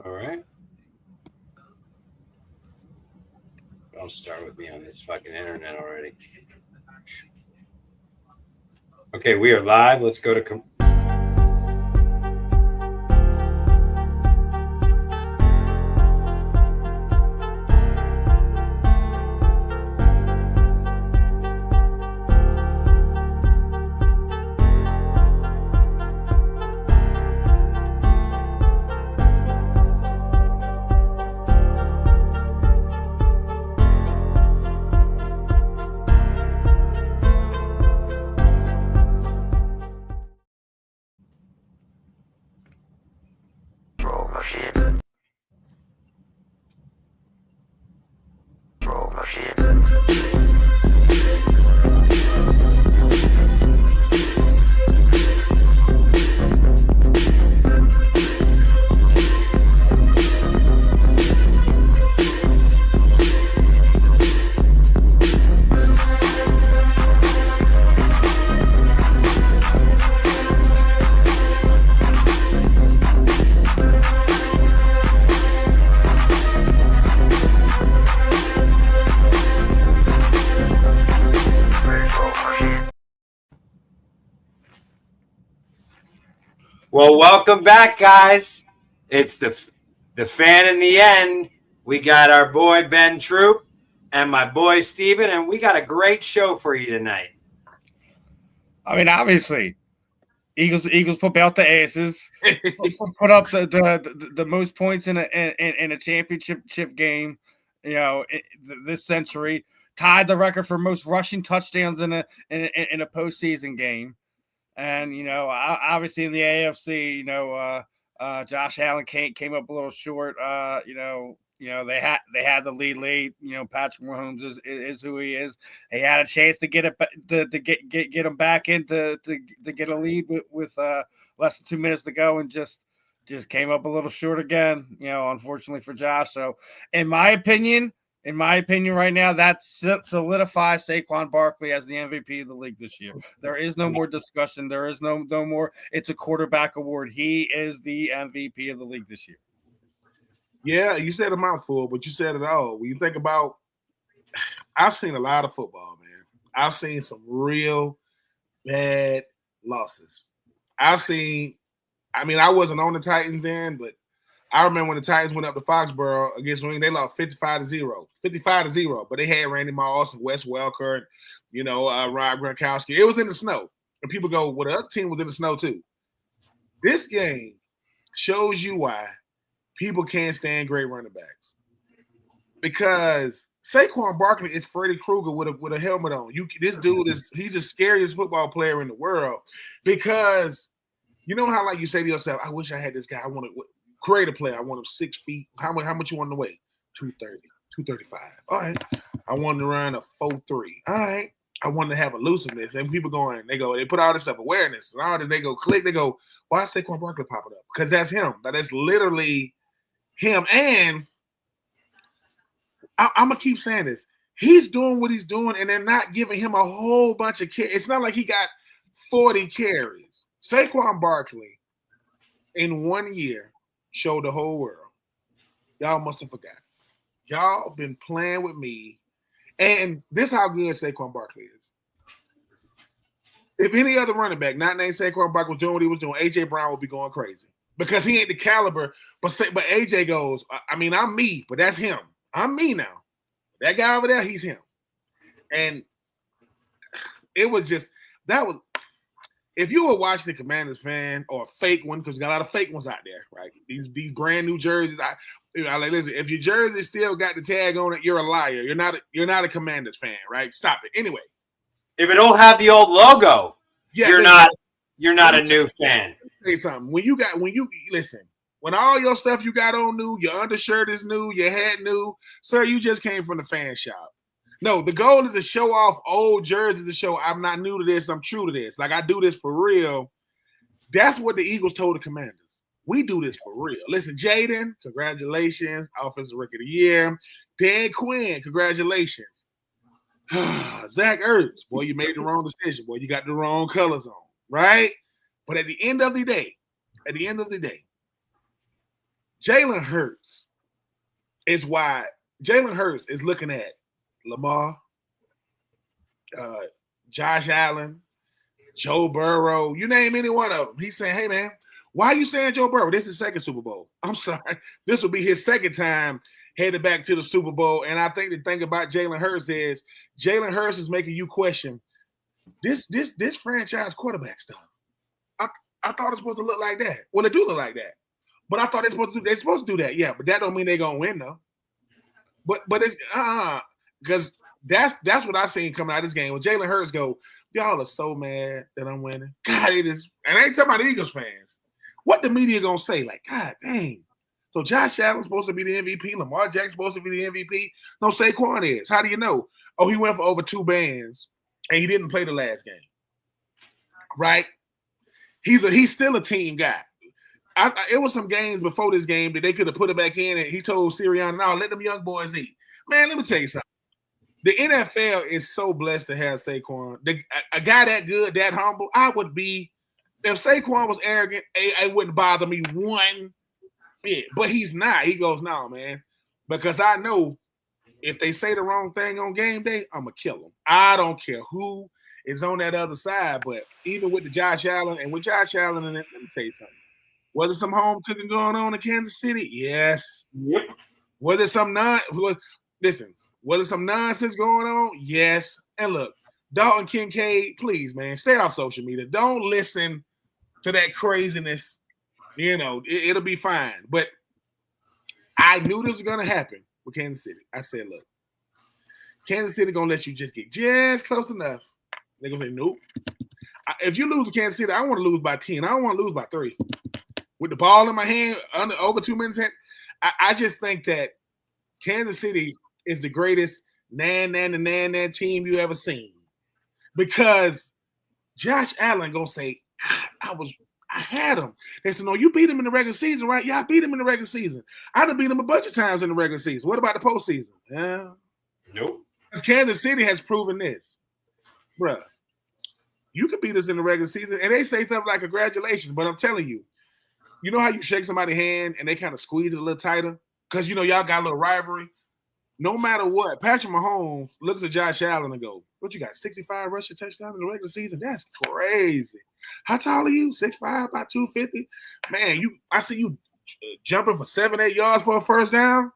All right. Don't start with me on this fucking internet already. Okay, we are live. Let's go to. Well, welcome back, guys. It's the fan in the end. We got our boy Ben Troupe and my boy Steven, and we got a great show for you tonight. I mean, obviously, Eagles put out the asses, put up the most points in a championship game, this century. Tied the record for most rushing touchdowns in a postseason game. And, obviously in the AFC, Josh Allen came up a little short. They had the lead late. Patrick Mahomes is who he is. They had a chance to get him back in to get a lead with less than 2 minutes to go, and just came up a little short again. Unfortunately for Josh. So, in my opinion, right now, that solidifies Saquon Barkley as the MVP of the league this year. There is no more discussion. There is no more. It's a quarterback award. He is the MVP of the league this year. Yeah, you said a mouthful, but you said it all. When you think about, I've seen a lot of football, man. I've seen some real bad losses. I wasn't on the Titans then, but I remember when the Titans went up to Foxborough against New England, they lost 55-0. 55-0, but they had Randy Moss and Wes Welker, Rob Gronkowski. It was in the snow. And people go, well, the other team was in the snow too. This game shows you why people can't stand great running backs. Because Saquon Barkley is Freddy Krueger with a helmet on. This dude he's the scariest football player in the world. Because you know how, like, you say to yourself, I wish I had this guy. I want to create a player. I want him 6 feet. How much you want him to weigh? 230, 235. All right. I want him to run a 4.3. All right. I want him to have elusiveness. And people they put all this stuff, awareness, and all this. They go click. They go, why is Saquon Barkley popping up? Because that's him. That's literally him. And I'm going to keep saying this. He's doing what he's doing, and they're not giving him a whole bunch of carries. It's not like he got 40 carries. Saquon Barkley, in 1 year, showed the whole world. Y'all must have forgot. Y'all been playing with me. And this is how good Saquon Barkley is. If any other running back, not named Saquon Barkley, was doing what he was doing, A.J. Brown would be going crazy. Because he ain't the caliber. But A.J. goes, I'm me, but that's him. I'm me now. That guy over there, he's him. And it was just, if you were watching the Commanders fan or a fake one, because you got a lot of fake ones out there, right? These brand new jerseys. Listen, if your jersey still got the tag on it, you're a liar. You're not a Commanders fan, right? Stop it. Anyway. If it don't have the old logo, you're not a new fan. Say something. When all your stuff you got on new, your undershirt is new, your hat new, sir, you just came from the fan shop. No, the goal is to show off old jerseys to show I'm not new to this, I'm true to this. Like, I do this for real. That's what the Eagles told the Commanders. We do this for real. Listen, Jaden, congratulations. Offensive Rookie of the Year. Dan Quinn, congratulations. Zach Ertz, boy, you made the wrong decision. Boy, you got the wrong colors on, right? But at the end of the day, Jalen Hurts is why Jalen Hurts is looking at Lamar, Josh Allen, Joe Burrow, you name any one of them. He's saying, hey, man, why are you saying Joe Burrow? This is his second Super Bowl. I'm sorry. This will be his second time headed back to the Super Bowl. And I think the thing about Jalen Hurts is Jalen Hurts is making you question this franchise quarterback stuff. I thought it's supposed to look like that. Well, it do look like that. But I thought they're supposed to do that. Yeah, but that don't mean they're gonna win though. But it's because that's what I seen coming out of this game. When Jalen Hurts go, y'all are so mad that I'm winning. God, it is. And I ain't talking about the Eagles fans. What the media gonna say? Like, God dang. So Josh Allen's supposed to be the MVP. Lamar Jackson's supposed to be the MVP. No, Saquon is. How do you know? Oh, he went for over 2 bands and he didn't play the last game. Right? He's still a team guy. It was some games before this game that they could have put it back in, and he told Sirianni, no, let them young boys eat. Man, let me tell you something. The NFL is so blessed to have Saquon. A guy that good, that humble, I would be. If Saquon was arrogant, it wouldn't bother me one bit. But he's not. He goes, no, man. Because I know if they say the wrong thing on game day, I'm going to kill them. I don't care who is on that other side. But even with the Josh Allen, and with Josh Allen in it, let me tell you something. Was there some home cooking going on in Kansas City? Yes. Yep. Was there some nonsense going on? Yes. And look, Dalton Kincaid, please, man, stay off social media. Don't listen to that craziness. You know, it'll be fine. But I knew this was going to happen with Kansas City. I said, look, Kansas City going to let you just get just close enough. They're going to say, nope. If you lose to Kansas City, I want to lose by 10. I don't want to lose by 3. With the ball in my hand, over 2 minutes, I just think that Kansas City is the greatest nan team you ever seen. Because Josh Allen gonna say, God, I had him. They said, no, you beat him in the regular season, right? Yeah, I beat him in the regular season. I done beat him a bunch of times in the regular season. What about the postseason? Yeah. Nope. Because Kansas City has proven this. Bruh, you could beat us in the regular season. And they say stuff like congratulations, but I'm telling you, you know how you shake somebody's hand and they kind of squeeze it a little tighter? Because, you know, y'all got a little rivalry. No matter what, Patrick Mahomes looks at Josh Allen and goes, what you got, 65 rushing touchdowns in the regular season? That's crazy. How tall are you? 6'5", about 250? Man, I see you jumping for 7-8 yards for a first down.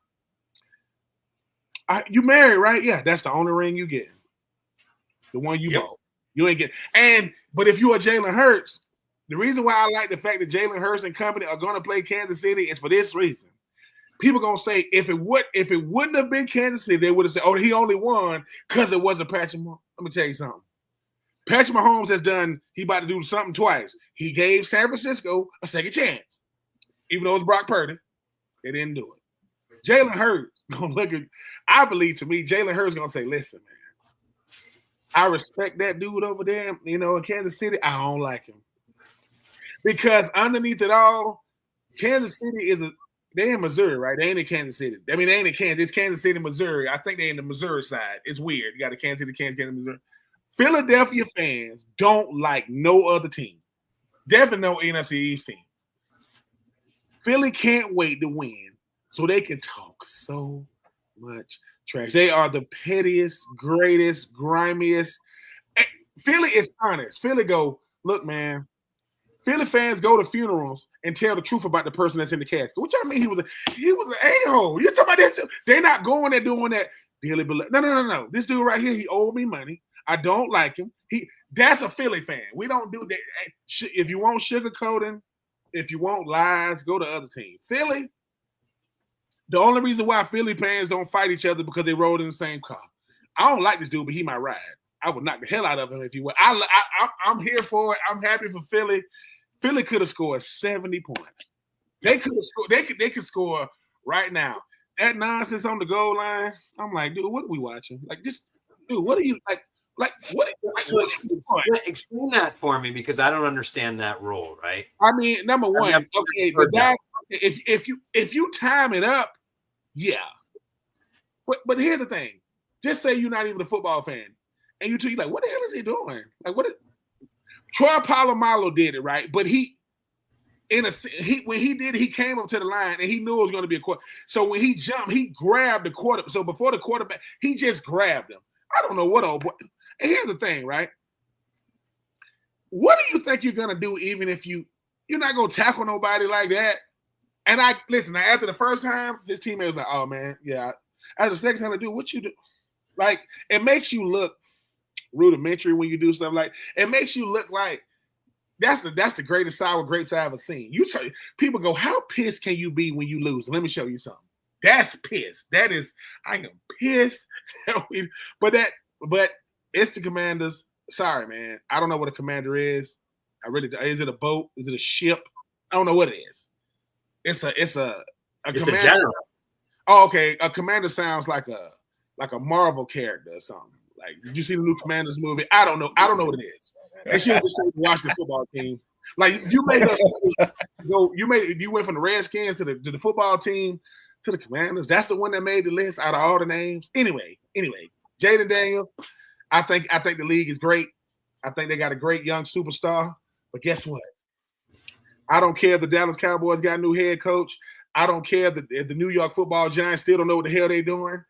You married, right? Yeah, that's the only ring you get. The one you bought. You ain't get. But if you are Jalen Hurts, the reason why I like the fact that Jalen Hurts and company are going to play Kansas City is for this reason. People are going to say if it wouldn't have been Kansas City, they would have said, oh, he only won because it wasn't Patrick Mahomes. Let me tell you something. Patrick Mahomes he about to do something twice. He gave San Francisco a second chance. Even though it's Brock Purdy, they didn't do it. Jalen Hurts going to look at, I believe to me, Jalen Hurts going to say, listen, man, I respect that dude over there, you know, in Kansas City. I don't like him. Because underneath it all, Kansas City they're in Missouri, right? They ain't in Kansas City. I mean, they ain't in Kansas. It's Kansas City, Missouri. I think they're in the Missouri side. It's weird. You got a Kansas City, Kansas, Missouri. Philadelphia fans don't like no other team. Definitely no NFC East team. Philly can't wait to win so they can talk so much trash. They are the pettiest, greatest, grimiest. Philly is honest. Philly go, look, man, Philly fans go to funerals and tell the truth about the person that's in the casket. Which I mean, he was an a-hole. You talking about this? They're not going there doing that. No. This dude right here, he owed me money. I don't like him. That's a Philly fan. We don't do that. If you want sugarcoating, if you want lies, go to the other team. Philly, the only reason why Philly fans don't fight each other because they rode in the same car. I don't like this dude, but he might ride. I would knock the hell out of him if he would. I'm here for it. I'm happy for Philly. Philly could have scored 70 points. They could have scored. They could score right now. That nonsense on the goal line. I'm like, dude, what are we watching? Like, just, dude, what are you like? Like, what? Explain that for me because I don't understand that rule. Right? I mean, number one, okay, the guy. If you time it up, yeah. But here's the thing. Just say you're not even a football fan, and you're like, what the hell is he doing? Like, what? Troy Polamalu did it right, but when he did, he came up to the line and he knew it was going to be a quarter. So when he jumped, he grabbed the quarter. So before the quarterback, he just grabbed him. I don't know what old boy. And here's the thing, right? What do you think you're going to do even if you're not going to tackle nobody like that? And listen, after the first time, his teammate was like, oh, man, yeah. After the second time, what you do? Like, it makes you look rudimentary when you do stuff like it makes you look like that's the greatest sour grapes I ever seen. People go, how pissed can you be when you lose? Let me show you something. That's pissed. That is, I am pissed. but it's the Commanders. Sorry, man. I don't know what a commander is. Is it a boat? Is it a ship? I don't know what it is. It's a general. Oh, okay. A commander sounds like a Marvel character or something. Like, did you see the new Commanders movie? I don't know. I don't know what it is. They should just say watch the football team. Like you went from the Redskins to the football team to the Commanders. That's the one that made the list out of all the names. Anyway, Jaden Daniels. I think the league is great. I think they got a great young superstar. But guess what? I don't care if the Dallas Cowboys got a new head coach. I don't care if the New York Football Giants still don't know what the hell they're doing.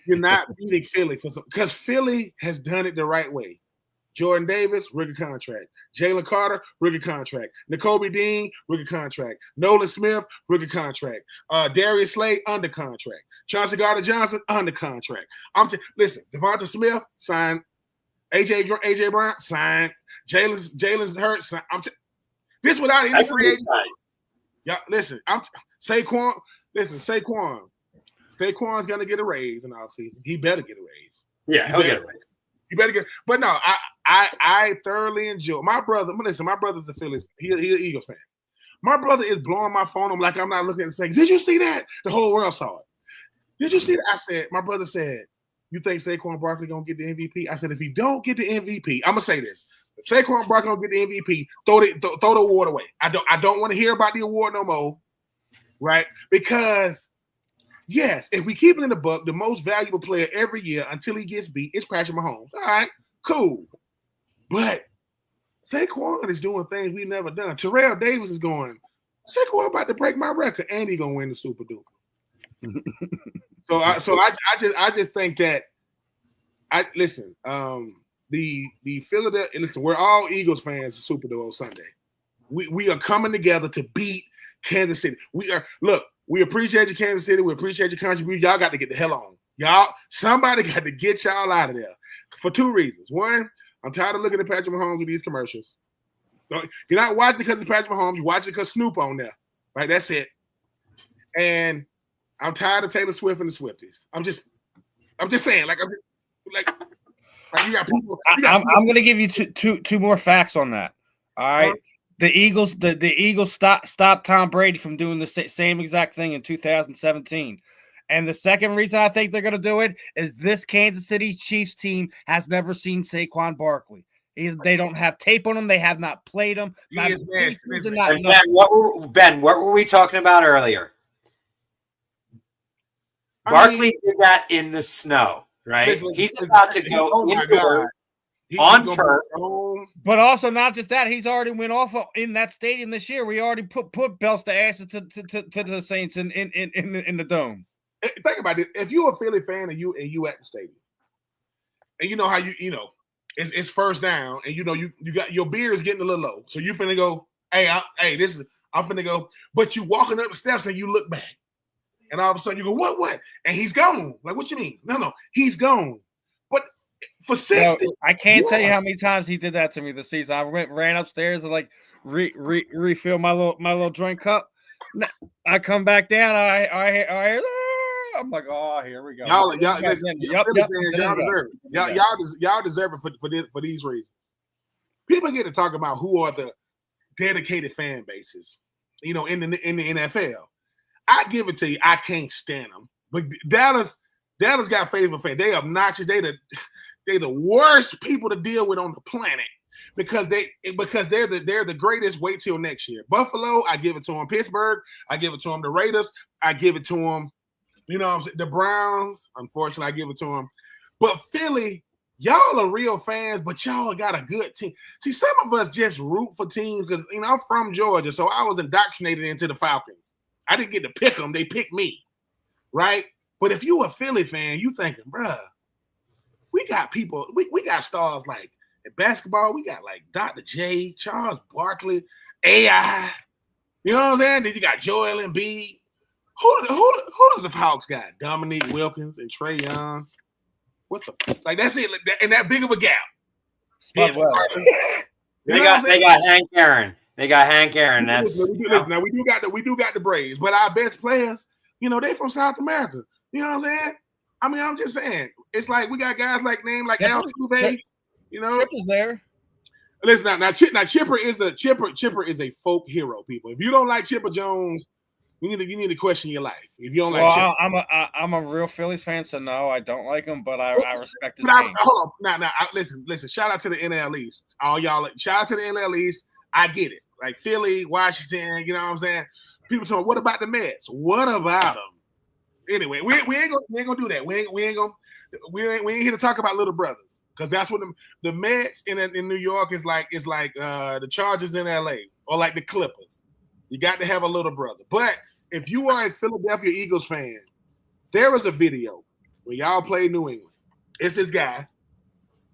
You're not beating Philly because Philly has done it the right way. Jordan Davis, rookie contract. Jalen Carter, rookie contract. N'Kobe Dean, rookie contract. Nolan Smith, rookie contract. Darius Slay, under contract. Chauncey Gardner-Johnson, under contract. Listen, Devonta Smith, signed. AJ Brown, signed. Jalen's hurt, signed. This without any free agent. Yeah, listen, Saquon. Listen, Saquon's gonna get a raise in the offseason. He better get a raise. Yeah, he'll get a raise. You better get. But no, I thoroughly enjoy my brother. Listen, my brother's a Phillies. He's an Eagles fan. My brother is blowing my phone. I'm like, I'm not looking and saying, "Did you see that?" The whole world saw it. Did you see that? My brother said, "You think Saquon Barkley gonna get the MVP?" I said, "If he don't get the MVP, I'm gonna say this: if Saquon Barkley don't get the MVP, throw the award away. I don't want to hear about the award no more, right? Because." Yes, if we keep it in the book, the most valuable player every year until he gets beat is Patrick Mahomes. All right, cool. But Saquon is doing things we've never done. Terrell Davis is going, Saquon about to break my record, and he's gonna win the Super Duper. I just think that the Philadelphia. Listen, we're all Eagles fans of Super Bowl Sunday. We are coming together to beat Kansas City. We appreciate you, Kansas City. We appreciate your contribution. Y'all got to get the hell on. Somebody got to get y'all out of there for two reasons. One, I'm tired of looking at Patrick Mahomes with these commercials. So you're not watching because of Patrick Mahomes. You're watching because Snoop on there. Right? That's it. And I'm tired of Taylor Swift and the Swifties. I'm just saying, you got people. I'm going to give you two more facts on that. All right. The Eagles stopped Tom Brady from doing the same exact thing in 2017. And the second reason I think they're going to do it is this Kansas City Chiefs team has never seen Saquon Barkley. They don't have tape on him. They have not played him. Ben, what were we talking about earlier? Barkley did that in the snow, right? He's about to go indoors. On turf, but also not just that. He's already went off in that stadium this year. We already put belts to asses to the Saints in the dome. Think about it. If you're a Philly fan and you at the stadium, and you know how it's first down, and you got your beer is getting a little low, so you finna go, I'm finna go, but you walking up the steps and you look back, and all of a sudden you go, what? And he's gone. Like, what you mean? No, he's gone. For 60, I can't tell you how many times he did that to me this season. I ran upstairs and refill my little drink cup. I come back down. I'm like, oh, here we go. Y'all deserve it. Y'all deserve it for these reasons. People get to talk about who are the dedicated fan bases, in the NFL. I give it to you. I can't stand them, but Dallas got faithful fans. They obnoxious. They're the worst people to deal with on the planet because they're the greatest. Wait till next year. Buffalo, I give it to them. Pittsburgh, I give it to them. The Raiders, I give it to them. The Browns, unfortunately, I give it to them. But Philly, y'all are real fans, but y'all got a good team. See, some of us just root for teams because, I'm from Georgia, so I was indoctrinated into the Falcons. I didn't get to pick them. They picked me, right? But if you a Philly fan, you thinking, bruh, we got people, we got stars like in basketball, we got like Dr. J, Charles Barkley, AI. You know what I'm saying? Then you got Joel Embiid. Who does the Hawks got? Dominique Wilkins and Trae Young. What the like? That's it. And that big of a gap. Spot well. They got Hank Aaron. They got Hank Aaron. That's listen, now we do got the Braves, but our best players, they from South America. You know what I'm saying? I mean, I'm just saying, it's like we got guys like Altuve. Chip is there. Listen, now Chipper is a folk hero. People, if you don't like Chipper Jones, you need to question your life. If you don't like Chipper. I'm a real Phillies fan, so no, I don't like him, but I respect his game. Hold on, now listen. Shout out to the NL East, all y'all. Shout out to the NL East. I get it, like Philly, Washington. You know what I'm saying? People talking, what about the Mets? What about them? Anyway, we ain't gonna do that. We ain't here to talk about little brothers, because that's what the Mets in New York is like. It's like the Chargers in LA, or like the Clippers. You got to have a little brother. But if you are a Philadelphia Eagles fan, there is a video where y'all play New England. It's this guy.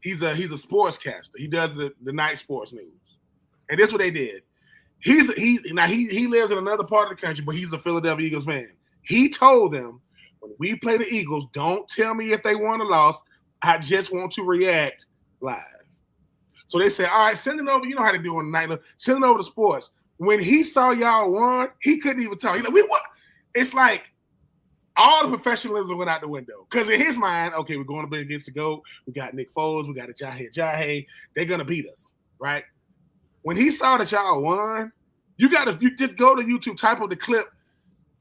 He's a sportscaster. He does the night sports news, and this is what they did. He lives in another part of the country, but he's a Philadelphia Eagles fan. He told them, when we play the Eagles, don't tell me if they won or lost. I just want to react live. So they said, all right, send it over. You know how to do on the night. Send it over to sports. When he saw y'all won, he couldn't even talk. He's like, we won. It's like all the professionalism went out the window. Because in his mind, okay, we're going to be against the GOAT. We got Nick Foles. We got a Jahe. They're going to beat us, right? When he saw that y'all won, you just go to YouTube, type of the clip.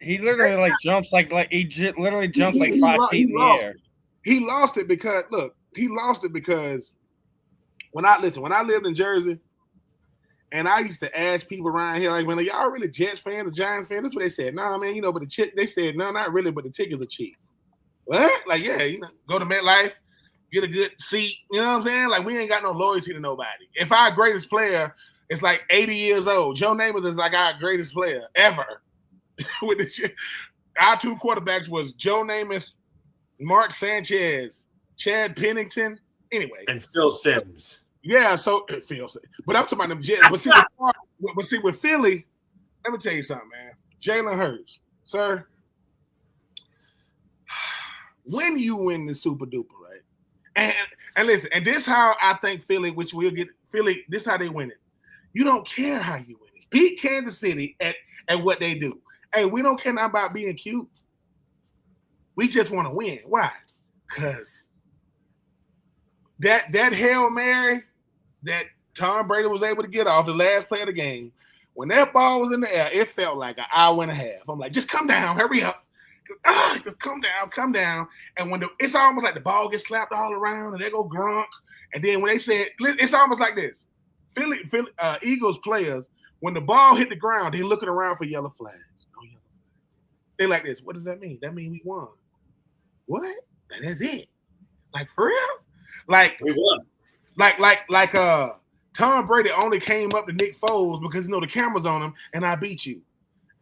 He literally jumps like he literally jumps like 5 feet in the air. He lost it because when I lived in Jersey, and I used to ask people around here, like, when y'all really Jets fans or Giants fans? That's what they said. Nah, man, but they said, no, not really, but the tickets are cheap. What? Like, yeah, go to MetLife, get a good seat. You know what I'm saying? Like, we ain't got no loyalty to nobody. If our greatest player is like 80 years old, Joe Namath is like our greatest player ever. With our two quarterbacks was Joe Namath, Mark Sanchez, Chad Pennington. Anyway, and Phil Simms. Yeah, so it feels. But I'm talking about them Jets. But see, with Philly, let me tell you something, man. Jalen Hurts, sir. When you win the Super Duper, right? And listen, and this how I think Philly, which we'll get Philly. This how they win it. You don't care how you win it. Beat Kansas City at what they do. Hey, we don't care about being cute. We just want to win. Why? Because that Hail Mary that Tom Brady was able to get off the last play of the game, when that ball was in the air, it felt like an hour and a half. I'm like, just come down, hurry up. Just come down. And when it's almost like the ball gets slapped all around and they go Gronk. And then when they said, it's almost like this. Philly Eagles players, when the ball hit the ground, they looking around for yellow flags. No yellow flags. They like this. What does that mean? That means we won. What? That's it. Like, for real? Like we won. Like Tom Brady only came up to Nick Foles because the camera's on him and I beat you.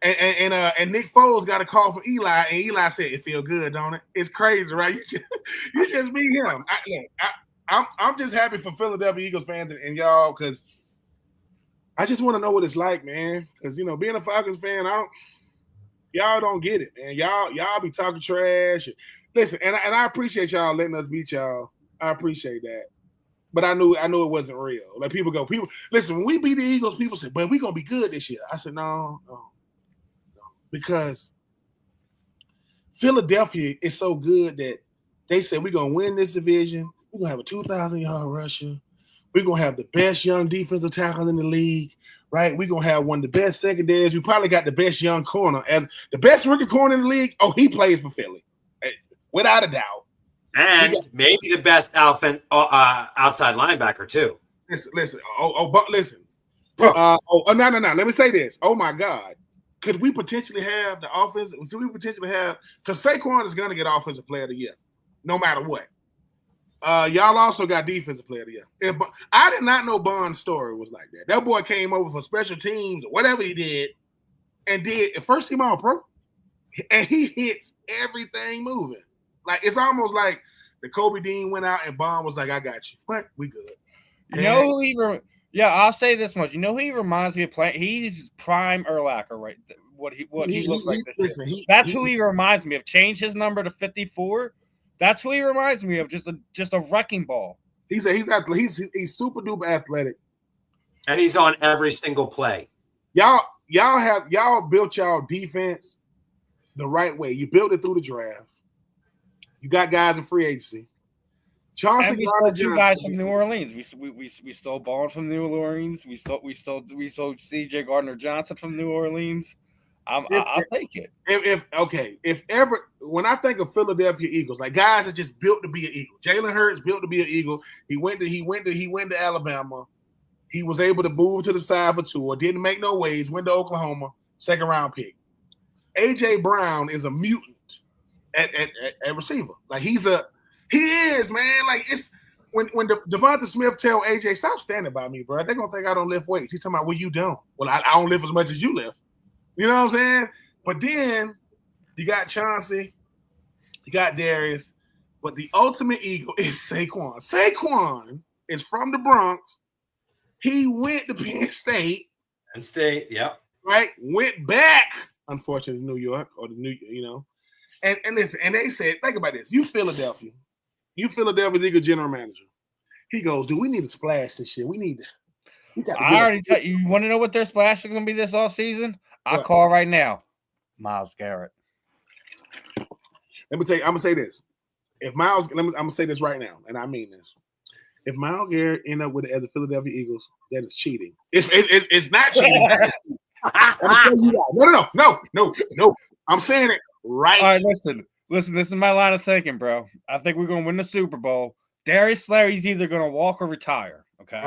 And Nick Foles got a call from Eli, and Eli said, "It feel good, don't it?" It's crazy, right? You just beat him. I'm just happy for Philadelphia Eagles fans and y'all, because I just want to know what it's like, man. Because being a Falcons fan, y'all don't get it, man. Y'all be talking trash. Listen, and I appreciate y'all letting us beat y'all. I appreciate that. But I knew it wasn't real. Like people listen, when we beat the Eagles, people say, "But we're gonna be good this year." I said, no. Because Philadelphia is so good that they said we're gonna win this division. We're gonna have a 2,000-yard rusher. We're gonna have the best young defensive tackle in the league, right? We're gonna have one of the best secondaries. We probably got the best young corner, as the best rookie corner in the league. Oh, he plays for Philly, without a doubt. And maybe the best outside linebacker too. Listen. No. Let me say this. Oh my God. Could we potentially have the offense? Could we potentially have? Because Saquon is going to get Offensive Player of the Year, no matter what. Y'all also got defensive player of the year. I did not know Bond's story was like that. That boy came over for special teams or whatever he did, and did first team all pro, and he hits everything moving. Like it's almost like the Kobe Dean went out and Bond was like, "I got you. What? We good." You know who yeah, I'll say this much. You know who he reminds me of playing? He's prime Urlacher, right? What he looks like this year. That's who he reminds me of. Change his number to 54. That's who he reminds me of. Just a wrecking ball. He's super duper athletic, and he's on every single play. Y'all built y'all defense the right way. You built it through the draft. You got guys in free agency. And we stole two guys from New Orleans. We stole Ball from New Orleans. We stole CJ Gardner-Johnson from New Orleans. I'll take it. If ever when I think of Philadelphia Eagles, like guys that just built to be an Eagle. Jalen Hurts built to be an Eagle. He went to Alabama. He was able to move to the side for Tua. Didn't make no waves. Went to Oklahoma. Second round pick. AJ Brown is a mutant at receiver. Like he is, man. Like it's when Devonta Smith tell AJ, stop standing by me, bro. They're gonna think I don't lift weights. He's talking about, well, you don't. Well, I don't lift as much as you lift. You know what I'm saying? But then you got Chauncey, you got Darius, but the ultimate Eagle is Saquon. Saquon is from the Bronx. He went to Penn State. Penn State, yep. Right? Went back, unfortunately, to New York or the New, you know. And listen, and they said, think about this. You Philadelphia Eagle general manager. He goes, dude, we need to splash this shit. We got to I already tell you, want to know what their splash is going to be this offseason? I'll call right now. Myles Garrett. I'm gonna say this. I'm gonna say this right now, and I mean this. If Myles Garrett end up with the Philadelphia Eagles, that is cheating. It's not cheating. I'm telling you that. No. I'm saying it right. All right, listen. This is my line of thinking, bro. I think we're gonna win the Super Bowl. Darius Slay's either gonna walk or retire. Okay,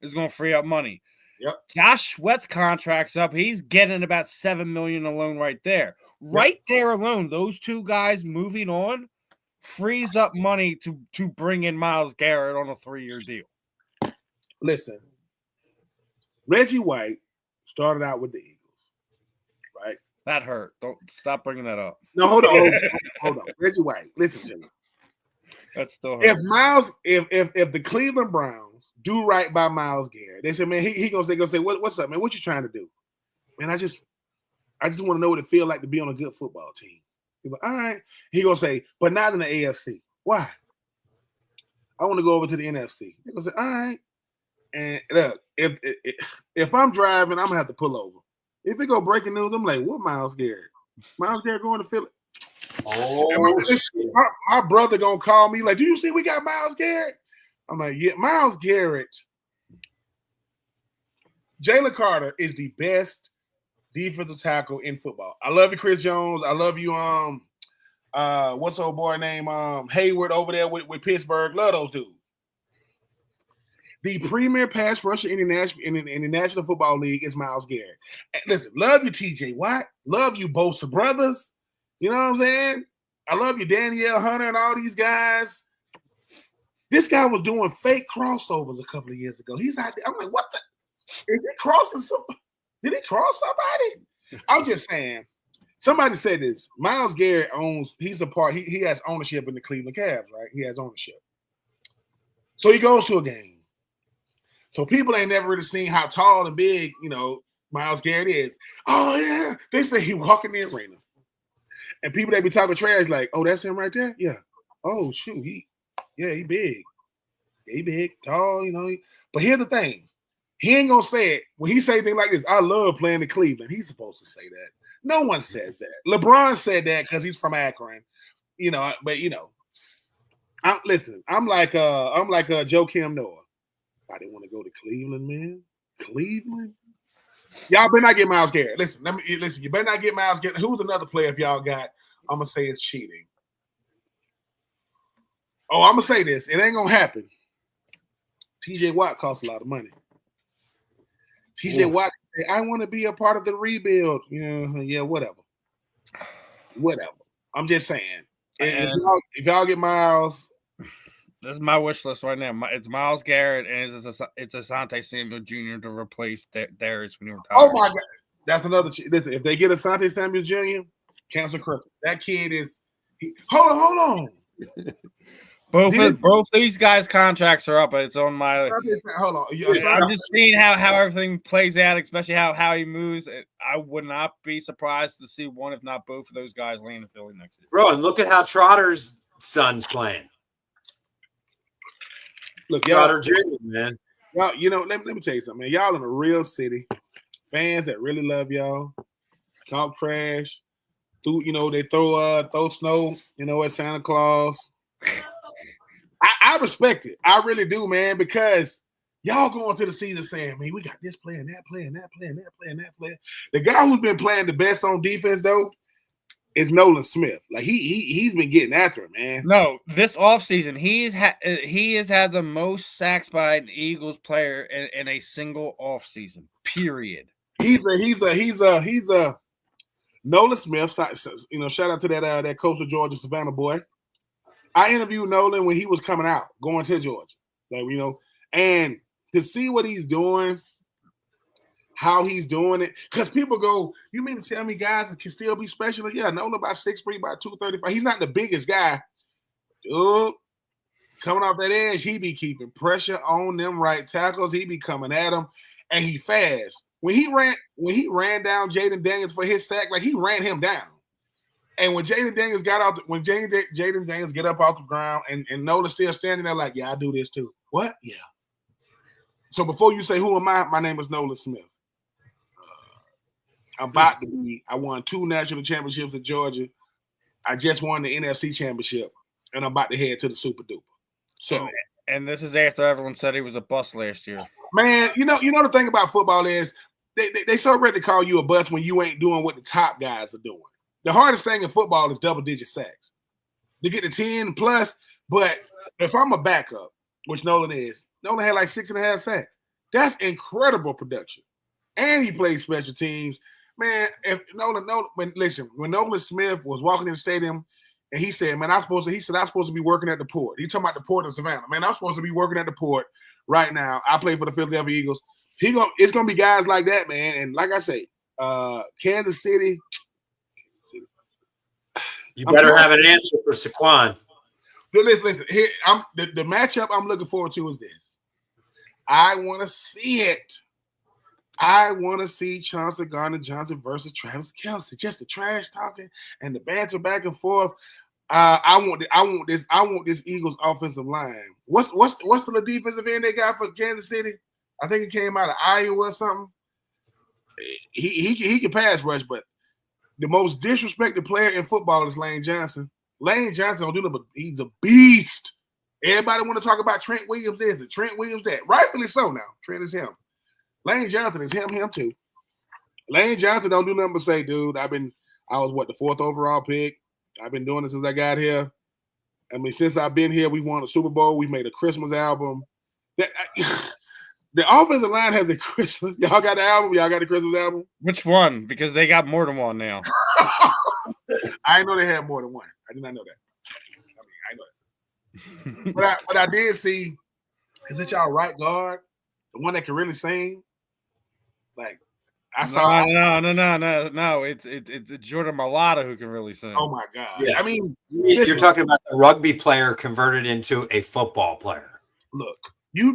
It's gonna free up money. Yep. Josh Sweat's contract's up. He's getting about $7 million alone right there. Yep. Right there alone, those two guys moving on frees up money to bring in Myles Garrett on a 3-year deal. Listen, Reggie White started out with the Eagles, right? That hurt. Don't stop bringing that up. No, hold on. Reggie White, listen to me. That still hurts. If the Cleveland Browns do right by Myles Garrett, they said, man, he gonna say, what's up, man? What you trying to do? Man, I just want to know what it feels like to be on a good football team. He's like, all right. He gonna say, but not in the AFC. Why? I want to go over to the NFC. He gonna say, all right. And look, if I'm driving, I'm gonna have to pull over. If it go breaking news, I'm like, what Myles Garrett? Myles Garrett going to Philly? Oh, my brother gonna call me like, do you see we got Myles Garrett? I'm like, yeah, Myles Garrett. Jalen Carter is the best defensive tackle in football. I love you, Chris Jones. I love you, what's old boy name? Hayward over there with Pittsburgh. Love those dudes. The premier pass rusher in the National Football League is Myles Garrett. And listen, love you, TJ Watt. Love you, Bosa brothers. You know what I'm saying? I love you, Danielle Hunter and all these guys. This guy was doing fake crossovers a couple of years ago. He's out there. I'm like, what the? Is he crossing somebody? Did he cross somebody? I'm just saying. Somebody said this. Myles Garrett he has ownership in the Cleveland Cavs, right? He has ownership. So he goes to a game. So people ain't never really seen how tall and big, Myles Garrett is. Oh, yeah. They say he walk in the arena. And people that be talking trash like, oh, that's him right there? Yeah. Oh, shoot. He big. He big, tall, But here's the thing. He ain't going to say it. When he say things like this, I love playing in Cleveland. He's supposed to say that. No one says that. LeBron said that because he's from Akron. But I'm like Joakim Noah. I didn't want to go to Cleveland, man. Cleveland? Y'all better not get Myles Garrett. Listen, you better not get Myles Garrett. Who's another player if y'all got? I'm going to say it's cheating. Oh, I'm going to say this. It ain't going to happen. TJ Watt costs a lot of money. TJ Watt say, I want to be a part of the rebuild. Yeah, whatever. I'm just saying. If y'all get Myles, is my wish list right now. It's Myles Garrett and it's Asante Samuel Jr. to replace Darius when he retires. Oh my God, that's another. Listen, if they get Asante Samuel Jr., cancel Christmas. That kid is. Hold on. Both these guys' contracts are up, but it's on my. Hold on. I'm just seeing how everything plays out, especially how he moves. I would not be surprised to see one, if not both, of those guys land in Philly next year. Bro, and look at how Trotter's son's playing. Look, Trotter Jr., man. Y'all, let me tell you something, man. Y'all in a real city, fans that really love y'all, talk trash. They throw snow, at Santa Claus. I respect it. I really do, man, because y'all going to the season saying, man, we got this player and that player and that player and that player and that player. The guy who's been playing the best on defense, though, is Nolan Smith. Like, he's been getting after it, man. No, this offseason, he has had the most sacks by an Eagles player in a single offseason, period. He's a Nolan Smith, shout out to that coach of Georgia, Savannah boy. I interviewed Nolan when he was coming out, going to Georgia. And to see what he's doing, how he's doing it, because people go, you mean to tell me guys can still be special? Yeah, Nolan about 6'3", about 235. He's not the biggest guy. Coming off that edge, he be keeping pressure on them right tackles. He be coming at them, and he fast. When he ran down Jaden Daniels for his sack, like he ran him down. And when Jaden Daniels Jaden Daniels get up off the ground and Nolan's still standing there like, yeah, I do this too. What? Yeah. So before you say, who am I? My name is Nolan Smith. I'm about to be. I won 2 national championships at Georgia. I just won the NFC championship, and I'm about to head to the Super Duper. So, and this is after everyone said he was a bust last year. Man, the thing about football is they so ready to call you a bust when you ain't doing what the top guys are doing. The hardest thing in football is double-digit sacks. To get to 10 plus, but if I'm a backup, which Nolan is, Nolan had like 6.5 sacks. That's incredible production. And he played special teams. Man, when Nolan Smith was walking in the stadium and he said, man, I'm supposed to be working at the port. He talking about the port of Savannah. Man, I'm supposed to be working at the port right now. I play for the Philadelphia Eagles. It's going to be guys like that, man. And like I say, Kansas City. You better have an answer for Saquon. Listen. Here, the matchup I'm looking forward to is this. I want to see it. I want to see Chauncey Gardner-Johnson versus Travis Kelce. Just the trash talking and the banter back and forth. I want this Eagles offensive line. What's the defensive end they got for Kansas City? I think it came out of Iowa or something. He can pass rush, but the most disrespected player in football is Lane Johnson. Lane Johnson don't do nothing, but he's a beast. Everybody want to talk about Trent Williams this and Trent Williams that. Rightfully so now. Trent is him. Lane Johnson is him too. Lane Johnson don't do nothing but say, dude, I was the 4th overall pick. I've been doing it since I got here. I mean, since I've been here, we won a Super Bowl. We made a Christmas album. The offensive line has a Christmas. Y'all got the album? Y'all got the Christmas album? Which one? Because they got more than one now. I didn't know they had more than one. I did not know that. I know that. But I did see, is it y'all right guard? The one that can really sing? Like, No. It's Jordan Mailata who can really sing. Oh, my God. Yeah. I mean, you're talking about a rugby player converted into a football player. Look. You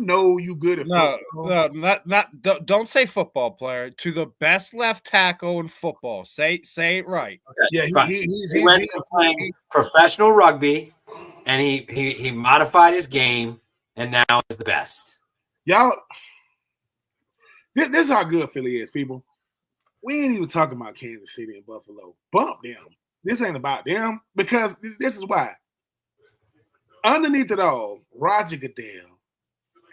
good at football. No, don't say football player. To the best left tackle in football. Say it right. Okay. Yeah, he went from playing professional rugby, and he modified his game, and now is the best. Y'all, this is how good Philly is, people. We ain't even talking about Kansas City and Buffalo. Bump them. This ain't about them, because this is why. Underneath it all, Roger Goodell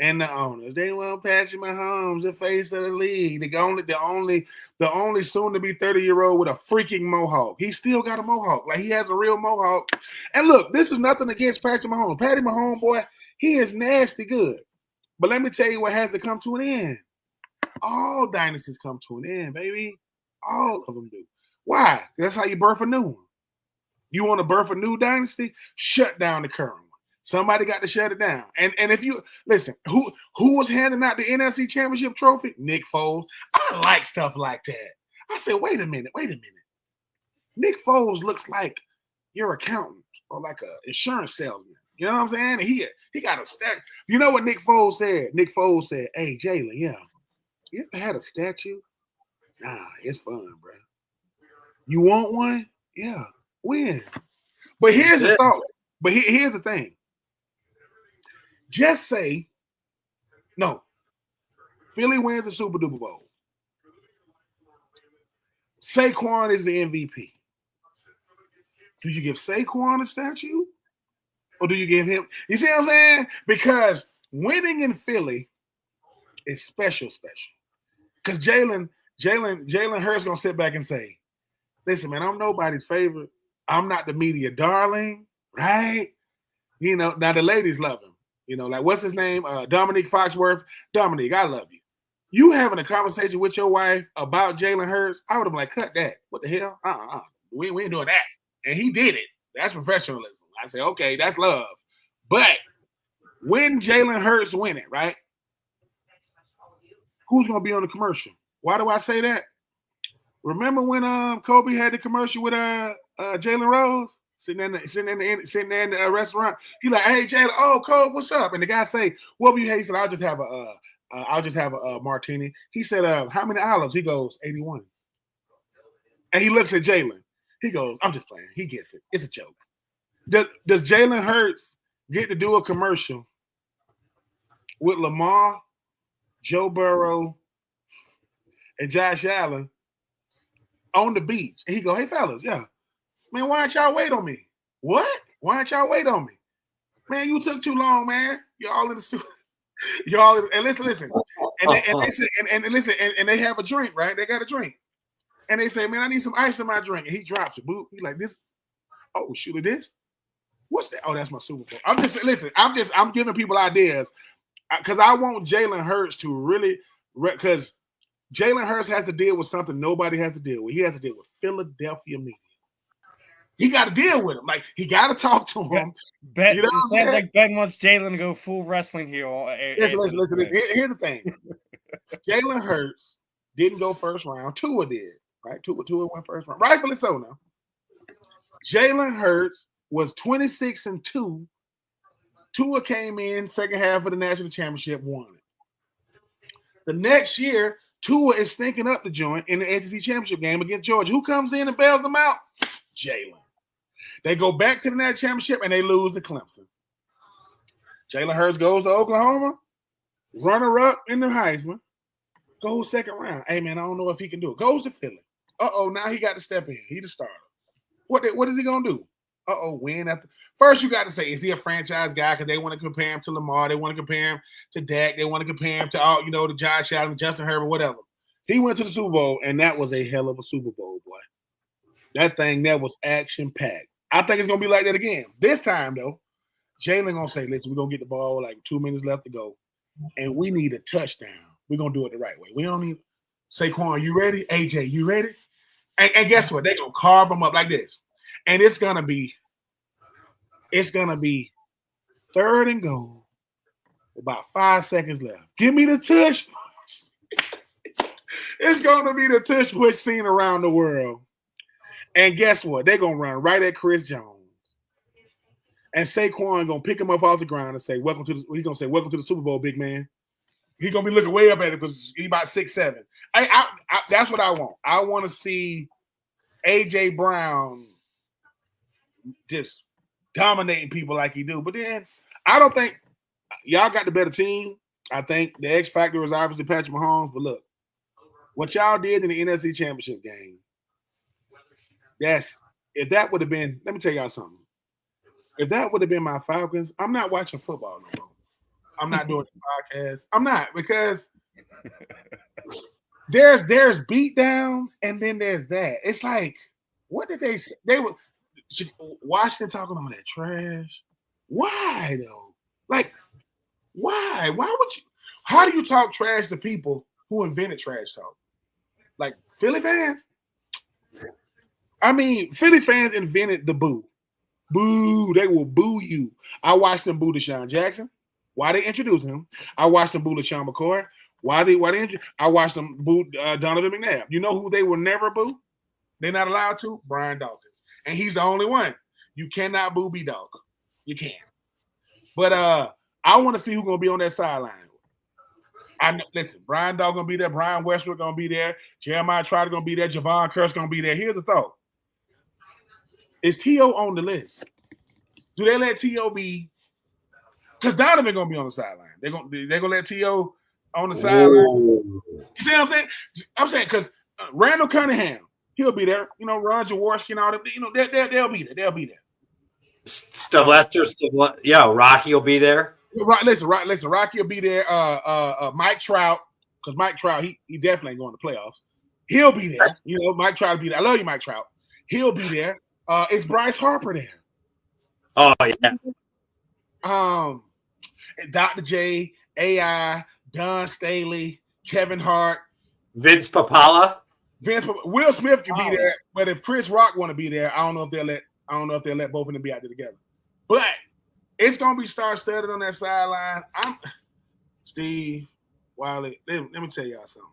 and the owners, they want Patrick Mahomes, the face of the league. The only soon-to-be 30-year-old with a freaking mohawk. He still got a mohawk. Like, he has a real mohawk. And look, this is nothing against Patrick Mahomes. Patty Mahomes, boy, he is nasty good. But let me tell you what has to come to an end. All dynasties come to an end, baby. All of them do. Why? That's how you birth a new one. You want to birth a new dynasty? Shut down the current one. Somebody got to shut it down. And if you listen, who was handing out the NFC Championship trophy? Nick Foles. I like stuff like that. I said, wait a minute. Nick Foles looks like your accountant or like an insurance salesman. You know what I'm saying? He got a stack. You know what Nick Foles said? Nick Foles said, "Hey Jalen, yeah, you ever had a statue? Nah, it's fun, bro. You want one? Yeah, win." But here's the thought. But here's the thing. Just say, no, Philly wins the Super Duper Bowl. Saquon is the MVP. Do you give Saquon a statue? Or do you give him? You see what I'm saying? Because winning in Philly is special. Because Jalen Hurts gonna sit back and say, listen, man, I'm nobody's favorite. I'm not the media darling, right? You know, now the ladies love him. You know, like what's his name? Dominique Foxworth. Dominique, I love you. You having a conversation with your wife about Jalen Hurts, I would have been like, cut that. What the hell? We ain't doing that. And he did it. That's professionalism. I say, okay, that's love. But when Jalen Hurts win it, right? Who's going to be on the commercial? Why do I say that? Remember when Kobe had the commercial with Jalen Rose sitting in the restaurant? He like, hey Jalen, oh Kobe, what's up? And the guy say, what will you have? He said, I'll just have a martini. He said, how many olives? He goes, 81. And he looks at Jalen. He goes, I'm just playing. He gets it. It's a joke. Does Jalen Hurts get to do a commercial with Lamar, Joe Burrow, and Josh Allen on the beach? And he go, hey, fellas, yeah. Man, why don't y'all wait on me? What? Why don't y'all wait on me? Man, you took too long, man. Y'all in the suit. And listen. And they have a drink, right? They got a drink. And they say, man, I need some ice in my drink. And he drops it. Boop. He like this. Oh, shoot at this. What's that? Oh, that's my Super Bowl. I'm giving people ideas because I want Jalen Hurts to really, because Jalen Hurts has to deal with something nobody has to deal with. He has to deal with Philadelphia media. He got to deal with him. Like, he got to talk to him. Ben, you know it sounds like Ben wants Jalen to go full wrestling here. Listen. Here's the thing. Jalen Hurts didn't go first round. Tua did, right? Tua went first round. Rightfully so now. Jalen Hurts was 26-2. Tua came in second half of the national championship, won it. The next year, Tua is stinking up the joint in the SEC championship game against Georgia. Who comes in and bails them out? Jalen. They go back to the national championship and they lose to Clemson. Jalen Hurts goes to Oklahoma, runner-up in the Heisman, goes second round. Hey, man, I don't know if he can do it. Goes to Philly. Now he got to step in. He the starter. What is he going to do? Win after. First, you got to say, is he a franchise guy? Because they want to compare him to Lamar. They want to compare him to Dak. They want to compare him to to Josh Allen, Justin Herbert, whatever. He went to the Super Bowl, and that was a hell of a Super Bowl, boy. That thing, that was action-packed. I think it's going to be like that again. This time, though, Jalen going to say, listen, we're going to get the ball like 2 minutes left to go, and we need a touchdown. We're going to do it the right way. We don't need Saquon, you ready? AJ, you ready? And guess what? They're going to carve them up like this. And it's gonna be third and goal, about 5 seconds left. Give me the tush push. It's gonna be the tush push seen around the world. And guess what? They're gonna run right at Chris Jones. And Saquon gonna pick him up off the ground and say, he's gonna say, welcome to the Super Bowl, big man. He's gonna be looking way up at it because he's about 6'7". That's what I want. I want to see AJ Brown just dominating people like he do. But then I don't think y'all got the better team. I think the X factor is obviously Patrick Mahomes. But look, what y'all did in the NFC Championship game, if that would have been, let me tell y'all something. If that would have been my Falcons, I'm not watching football no more. I'm not doing the podcast. I'm not, because there's beat downs and then there's that. It's like, what did they say? They were Washington talking all that trash. Why though? Like, why? Why would you? How do you talk trash to people who invented trash talk? Like Philly fans? I mean, Philly fans invented the boo. Boo. They will boo you. I watched them boo Deshaun Jackson. Why they introduce him? I watched them boo LaShawn McCoy. I watched them boo Donovan McNabb. You know who they will never boo? They're not allowed to? Brian Dawkins. And he's the only one. You cannot boo B-Dog. You can't. But I want to see who's going to be on that sideline. Listen, Brian Dawkins going to be there. Brian Westbrook going to be there. Jeremiah Trotter going to be there. Javon Curse going to be there. Here's the thought. Is T.O. on the list? Do they let T.O. be? Because Donovan going to be on the sideline. They're going to let T.O. on the sideline. You see what I'm saying? I'm saying because Randall Cunningham, he'll be there. You know, Ron Jaworski and all that. You know, they'll be there. They'll be there. Rocky will be there. Listen, Rocky will be there. Mike Trout, because Mike Trout, he definitely ain't going to playoffs. He'll be there. You know, Mike Trout will be there. I love you, Mike Trout. He'll be there. Is Bryce Harper there? Oh yeah. Dr. J, AI, Don Staley, Kevin Hart, Vince Papala. Will Smith can be there, but if Chris Rock want to be there, I don't know if they'll let both of them be out there together. But it's gonna be star-studded on that sideline. Steve Wiley. Let me tell y'all something.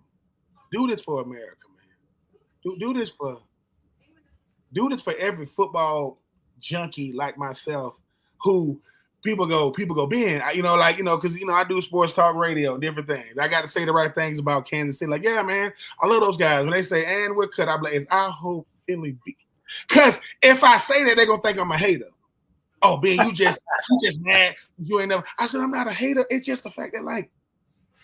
Do this for America, man. Do this for every football junkie like myself who people go, Ben, because I do sports talk radio and different things. I got to say the right things about Kansas City. Like, yeah, man, I love those guys. When they say, and we're cut, I'm like, I hope Philly beat. Because if I say that, they're gonna think I'm a hater. Oh, Ben, you just mad. You ain't never. I said I'm not a hater. It's just the fact that like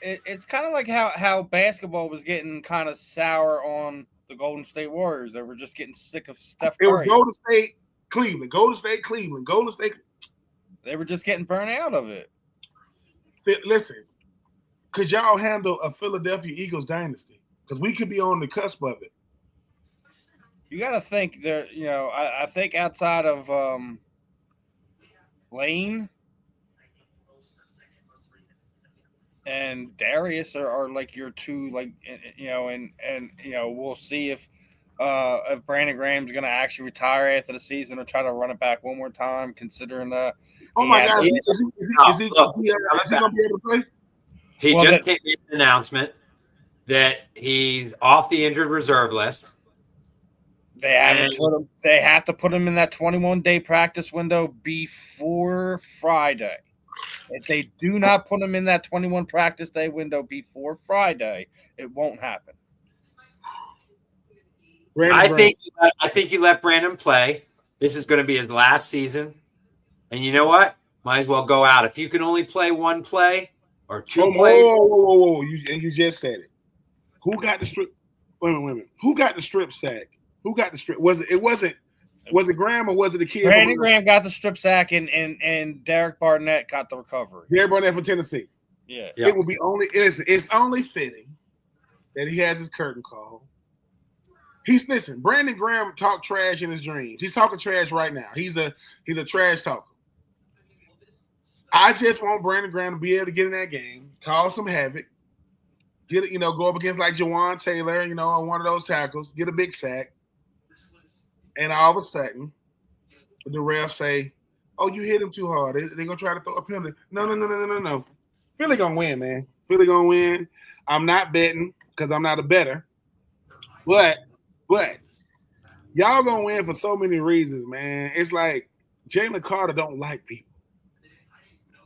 it's kind of like how basketball was getting kind of sour on the Golden State Warriors. They were just getting sick of Steph Curry. It was Golden State, Cleveland, Golden State, Cleveland, Golden State. They were just getting burnt out of it. Listen, could y'all handle a Philadelphia Eagles dynasty? Because we could be on the cusp of it. You got to think there. You know, I think outside of Lane and Darius are like your two, like, you know, and you know, we'll see if Brandon Graham's going to actually retire after the season or try to run it back one more time, considering the. Oh my God! Is he going to be able to play? He just made an announcement that he's off the injured reserve list. They have to put him in that 21-day practice window before Friday. If they do not put him in that 21 practice day window before Friday, it won't happen. I think you let Brandon play. This is going to be his last season. And you know what? Might as well go out. If you can only play one play or two plays. Whoa. You just said it. Who got the strip? Wait a minute. Who got the strip sack? Who got the strip? Was it Graham or was it the kid? Brandon Graham got the strip sack and Derek Barnett got the recovery. Derek Barnett from Tennessee. Yeah. It will be it's only fitting that he has his curtain call. Brandon Graham talked trash in his dreams. He's talking trash right now. He's a trash talker. I just want Brandon Graham to be able to get in that game, cause some havoc, get it, go up against like Jawan Taylor, on one of those tackles, get a big sack, and all of a sudden, the refs say, "Oh, you hit him too hard. They're gonna try to throw a penalty." No. Philly gonna win, man. Philly gonna win. I'm not betting because I'm not a bettor, but y'all gonna win for so many reasons, man. It's like Jalen Carter don't like people.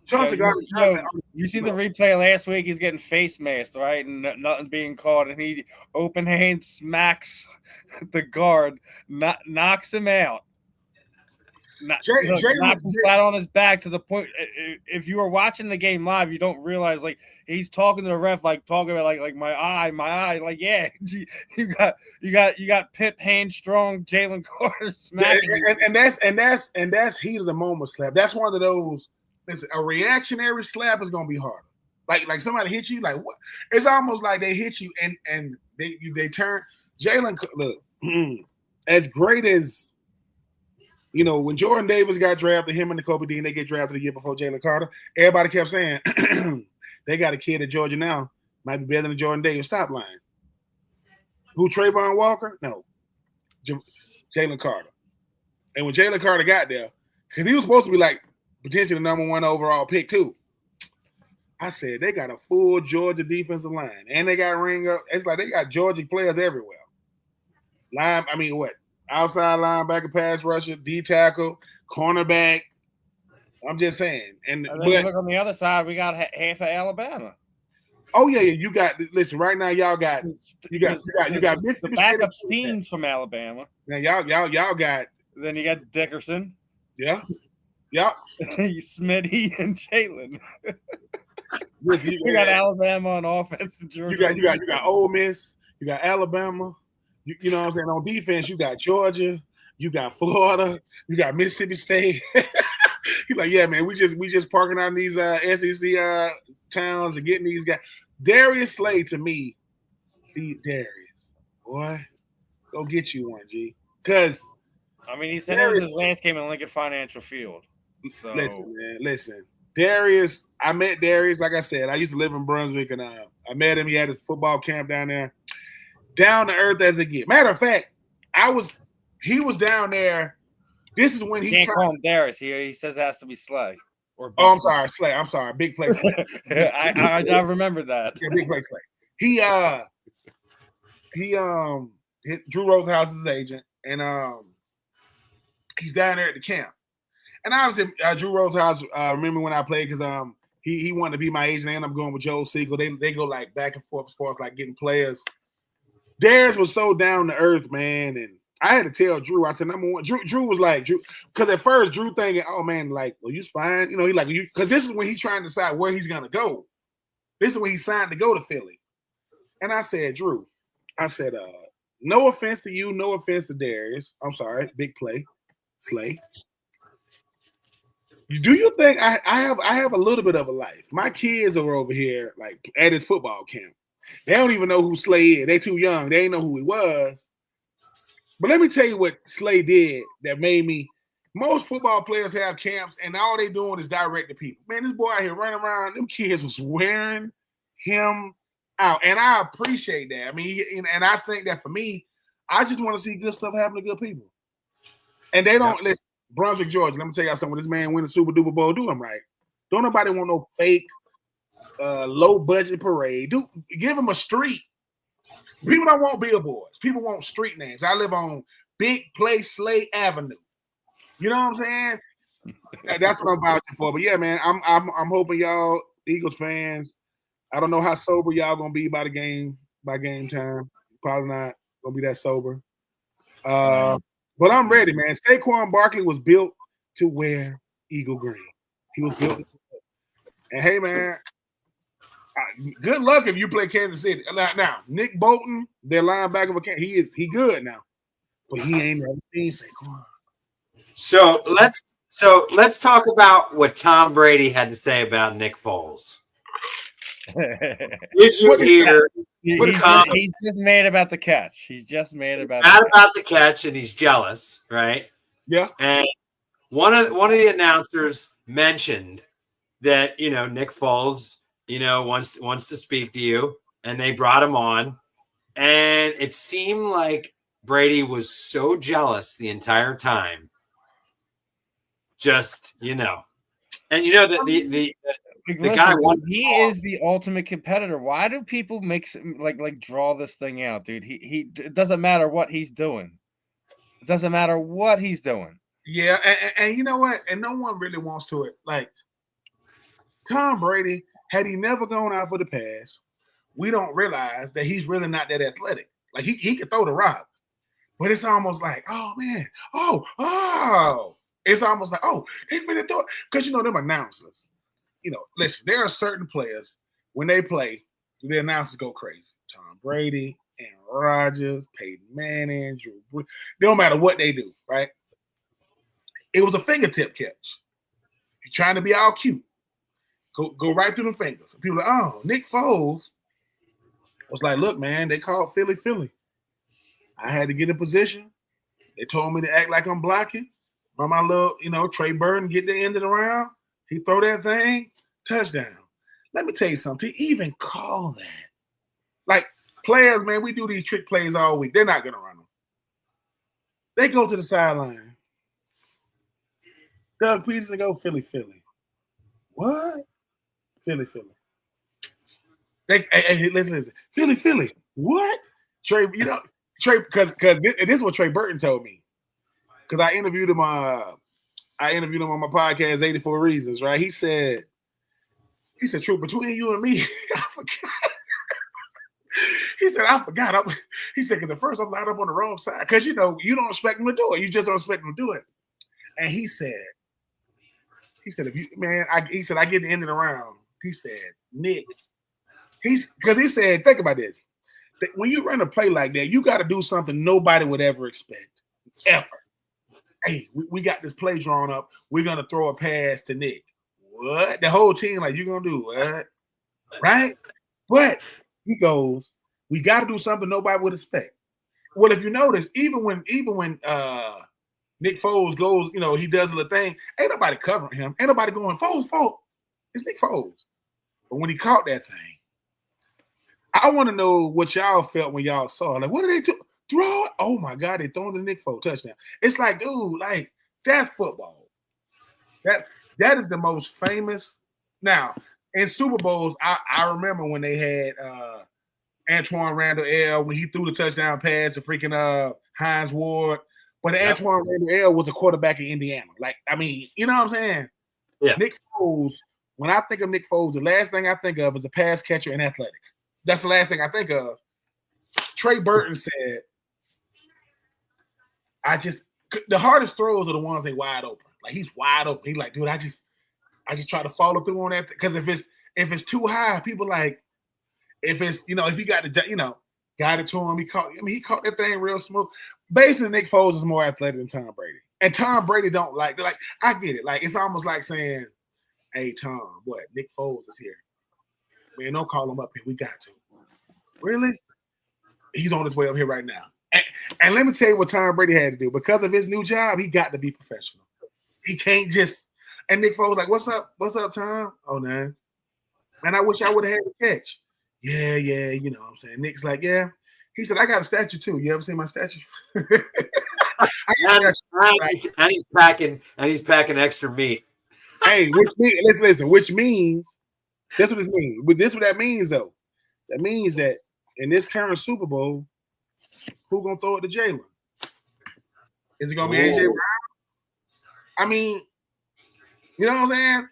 You see the replay last week? He's getting face masked, right? And nothing's being called. And he open hand smacks the guard, knocks him out. Knocks him flat on his back to the point. If you were watching the game live, you don't realize like he's talking to the ref, like talking about like my eye. Like, yeah, you got Pip Handstrong, Jalen Carter smacking. And that's heat of the moment slap. That's one of those. Listen, a reactionary slap is gonna be harder. Like somebody hit you, like what? It's almost like they hit you and they turn. Jalen, look, as great as when Jordan Davis got drafted, him and Kobe Dean, they get drafted the year before Jalen Carter. Everybody kept saying they got a kid at Georgia now, might be better than Jordan Davis. Stop lying. Who, Trayvon Walker? No, Jalen Carter. And when Jalen Carter got there, because he was supposed to be like potentially the number 1 overall pick too. I said they got a full Georgia defensive line, and they got ring up. It's like they got Georgia players everywhere. Outside linebacker, pass rusher, D tackle, cornerback. I'm just saying. And then you look on the other side, we got half of Alabama. Oh yeah, you got. Listen, right now y'all got the backup Steens from Alabama. Now y'all got. Then you got Dickerson. Yeah. Smitty and Jalen. You got Alabama on offense and Georgia. You got Ole Miss. You got Alabama. You know what I'm saying? On defense, you got Georgia. You got Florida. You got Mississippi State. He's like, yeah, man, we just parking out in these SEC towns and getting these guys. Darius Slay to me, Darius, boy, go get you one, G. Because he said it was his last game in Lincoln Financial Field. So listen. Darius, I met Darius. Like I said, I used to live in Brunswick, and I met him. He had his football camp down there. Down to earth as it gets. Matter of fact, he was down there. This is when he can't call him Darius. He says it has to be Slay. I'm sorry, Slay. I'm sorry, big play Slay. I remember that. Yeah, big play Slay. He hit Drew Rosehouse's agent, and he's down there at the camp. And obviously, Drew Rosehouse, remember when I played because he wanted to be my agent. I ended up going with Joe Siegel. They go like back and forth as far as like getting players. Darius was so down to earth, man, and I had to tell Drew. I said, number one, Drew was like, because at first Drew thinking, oh man, like, well, you fine, he like you, because this is when he's trying to decide where he's gonna go. This is when he signed to go to Philly, and I said, Drew, no offense to you, no offense to Darius. I'm sorry, big play, Slay. Do you think I have a little bit of a life? My kids are over here like at his football camp. They don't even know who Slay is. They too young. They ain't know who he was. But let me tell you what Slay did that made me. Most football players have camps, and all they doing is direct to people. Man, this boy out here running around. Them kids was wearing him out, and I appreciate that. And I think that for me, I just want to see good stuff happen to good people. And they don't listen. Brunswick, Georgia. Let me tell y'all something. When this man win the Super Duper Bowl, do him right. Don't nobody want no fake, low budget parade. Give him a street. People don't want billboards. People want street names. I live on Big Play Slay Avenue. You know what I'm saying? That's what I'm vouching for. But yeah, man, I'm hoping y'all Eagles fans. I don't know how sober y'all gonna be by game time. Probably not gonna be that sober. But I'm ready, man. Saquon Barkley was built to wear Eagle green. He was built. And hey, man, good luck if you play Kansas City. Now, Nick Bolton, their linebacker for Kansas, he good now, but he ain't never seen Saquon. So let's talk about what Tom Brady had to say about Nick Foles. Did you hear? He's just mad about the catch. He's just mad about the catch, and he's jealous, right? Yeah. And one of the announcers mentioned that Nick Foles wants to speak to you, and they brought him on, and it seemed like Brady was so jealous the entire time. Just and the guy won. He is the ultimate competitor. Why do people make like draw this thing out, dude? He it doesn't matter what he's doing. It doesn't matter what he's doing. Yeah, and you know what? And no one really wants to it. Like Tom Brady, had he never gone out for the pass, we don't realize that he's really not that athletic. Like he could throw the rock, but it's almost like, oh man, oh. It's almost like, oh, he's really throw it. Because them announcers. Listen, there are certain players, when they play, the announcers go crazy. Tom Brady, Aaron Rodgers, Peyton Manning, Drew Brees. No matter what they do, right? It was a fingertip catch. He's trying to be all cute. Go right through the fingers. And people are like, oh, Nick Foles was like, look, man, they called Philly. I had to get in position. They told me to act like I'm blocking. Run my little, Trey Burton, get the end of the round. He throw that thing, touchdown. Let me tell you something. To even call that. Like, players, man, we do these trick plays all week. They're not going to run them. They go to the sideline. Doug Peterson go Philly. What? Philly. Hey, listen. Philly. What? Trey, Trey, because this is what Trey Burton told me. Because I interviewed him on my podcast, 84 Reasons, right? He said, Troupe, between you and me, I forgot. He said, I forgot. He said, because at first I'm lined up on the wrong side. Because, you don't expect him to do it. You just don't expect him to do it. And he said, if you, man, I get the end of the round. He said, Nick, because he said, think about this. When you run a play like that, you got to do something nobody would ever expect. Ever. Hey, we got this play drawn up. We're going to throw a pass to Nick. What? The whole team, like, you going to do what? Right? But he goes, we got to do something nobody would expect. Well, if you notice, even when Nick Foles goes, he does a little thing, ain't nobody covering him. Ain't nobody going, Foles. It's Nick Foles. But when he caught that thing, I want to know what y'all felt when y'all saw. Like, what did they do? Throw it? Oh, my God, they throwing the Nick Foles touchdown. It's like, dude, like, that's football. That is the most famous. Now, in Super Bowls, I remember when they had Antoine Randall L. when he threw the touchdown pass to freaking Hines Ward. But Antoine Randall L. was a quarterback in Indiana. Like, I mean, you know what I'm saying? Yeah. Nick Foles, when I think of Nick Foles, the last thing I think of is a pass catcher and athletic. That's the last thing I think of. Trey Burton said, the hardest throws are the ones they wide open. Like, he's wide open. He's like, dude, I just try to follow through on that. Because if it's too high, people like, if it's, if you got to, got it to him, he caught that thing real smooth. Basically, Nick Foles is more athletic than Tom Brady. And Tom Brady don't like, I get it. Like, it's almost like saying, hey, Tom, what? Nick Foles is here. Man, don't call him up here. We got to. Really? He's on his way up here right now. And let me tell you what Tom Brady had to do. Because of his new job, he got to be professional. He can't just – and Nick Foles like, what's up? What's up, Tom? Oh, man. Man, I wish I would have had the catch. Yeah, you know what I'm saying. Nick's like, yeah. He said, I got a statue, too. You ever seen my statue? and he's packing extra meat. Hey, listen, which means – that's what it means. But this what that means, though. That means that in this current Super Bowl, who gonna throw it to Jalen? Is it gonna be AJ Brown? I mean, you know what I'm saying?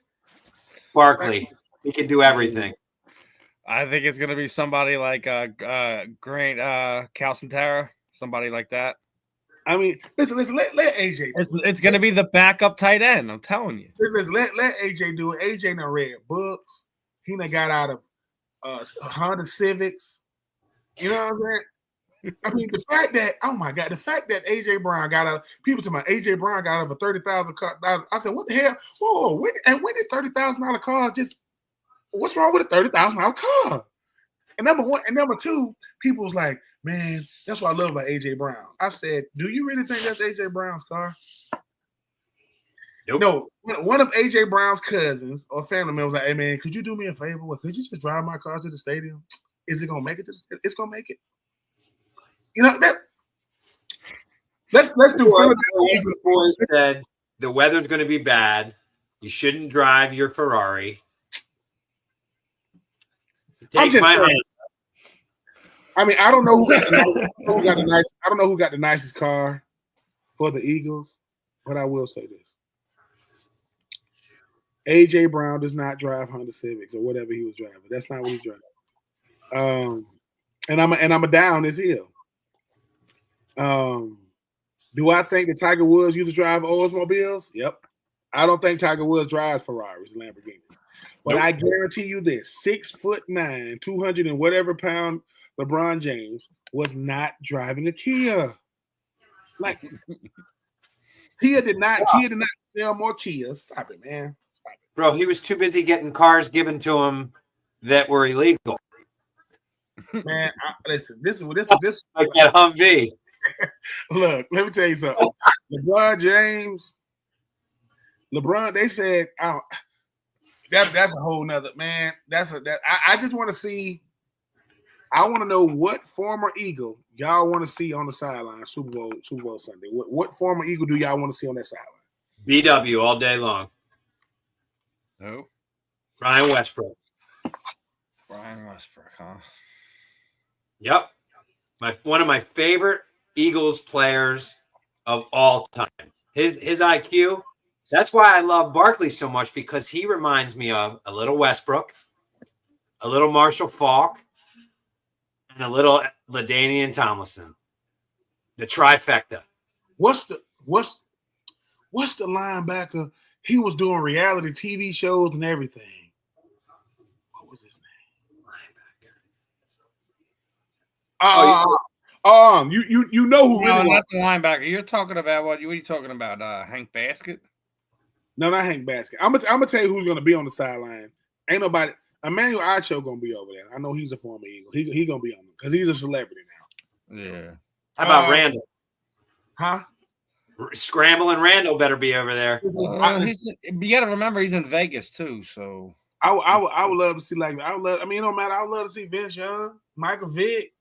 Barkley, he can do everything. I think it's gonna be somebody like Grant Calcentara, somebody like that. I mean, listen, let AJ. It's gonna be the backup tight end. I'm telling you. Listen, let AJ do it. AJ done read books. He done got out of Honda Civics. You know what I'm saying? I mean, the fact that AJ Brown got out, people tell me AJ Brown got out of a $30,000 car. I said, what the hell? Whoa, when did $30,000 cars just? What's wrong with a $30,000 car? And number one, and number two, people was like, man, that's what I love about AJ Brown. I said, do you really think that's AJ Brown's car? Nope. No, one of AJ Brown's cousins or family members was like, hey man, could you do me a favor? Could you just drive my car to the stadium? Is it gonna make it to the stadium? It's gonna make it. You know that. Let's do. The boys said the weather's going to be bad. You shouldn't drive your Ferrari. I'm just saying. I mean, I don't know who got the nice. I don't know who got the nicest car for the Eagles, but I will say this: AJ Brown does not drive Honda Civics or whatever he was driving. That's not what he's driving. And I'm a down this hill. Do I think that Tiger Woods used to drive Oldsmobiles? Yep. I don't think Tiger Woods drives Ferraris and Lamborghinis. But I guarantee you this: 6'9", 200 and whatever pound LeBron James was not driving a Kia. Like Kia did not sell more Kias. Stop it, man. Stop it. Bro, he was too busy getting cars given to him that were illegal. Man, listen, this like that Humvee. Look, let me tell you something. LeBron, they said, that's a whole nother, man. I just want to see. I want to know what former Eagle y'all want to see on the sideline Super Bowl Sunday. What former Eagle do y'all want to see on that sideline? BW all day long. Who? Brian Westbrook. Brian Westbrook, huh? Yep. One of my favorite Eagles players of all time. His IQ. That's why I love Barkley so much, because he reminds me of a little Westbrook, a little Marshall Faulk, and a little LaDainian Tomlinson. The trifecta. What's the linebacker? He was doing reality TV shows and everything. What was his name? Linebacker. You know who? No, not the linebacker. You're talking about what? What are you talking about? Hank Basket? No, not Hank Basket. I'm gonna tell you who's gonna be on the sideline. Ain't nobody. Emmanuel Acho gonna be over there. I know he's a former Eagle. He gonna be on them because he's a celebrity now. Yeah. How about Randall? Huh? Scrambling Randall better be over there. You got to remember he's in Vegas too. So I would love to see it don't matter. I would love to see Vince Young, Michael Vick.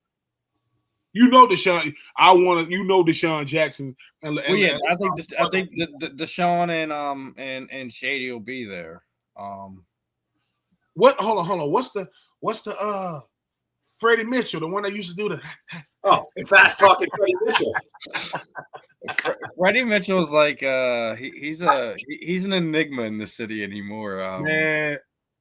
You know Deshaun. Deshaun Jackson. I think Deshaun and Shady will be there. What? Hold on. What's the Freddie Mitchell, the one that used to do the fast talking Freddie Mitchell. Freddie Mitchell's like he's an enigma in the city anymore. Man,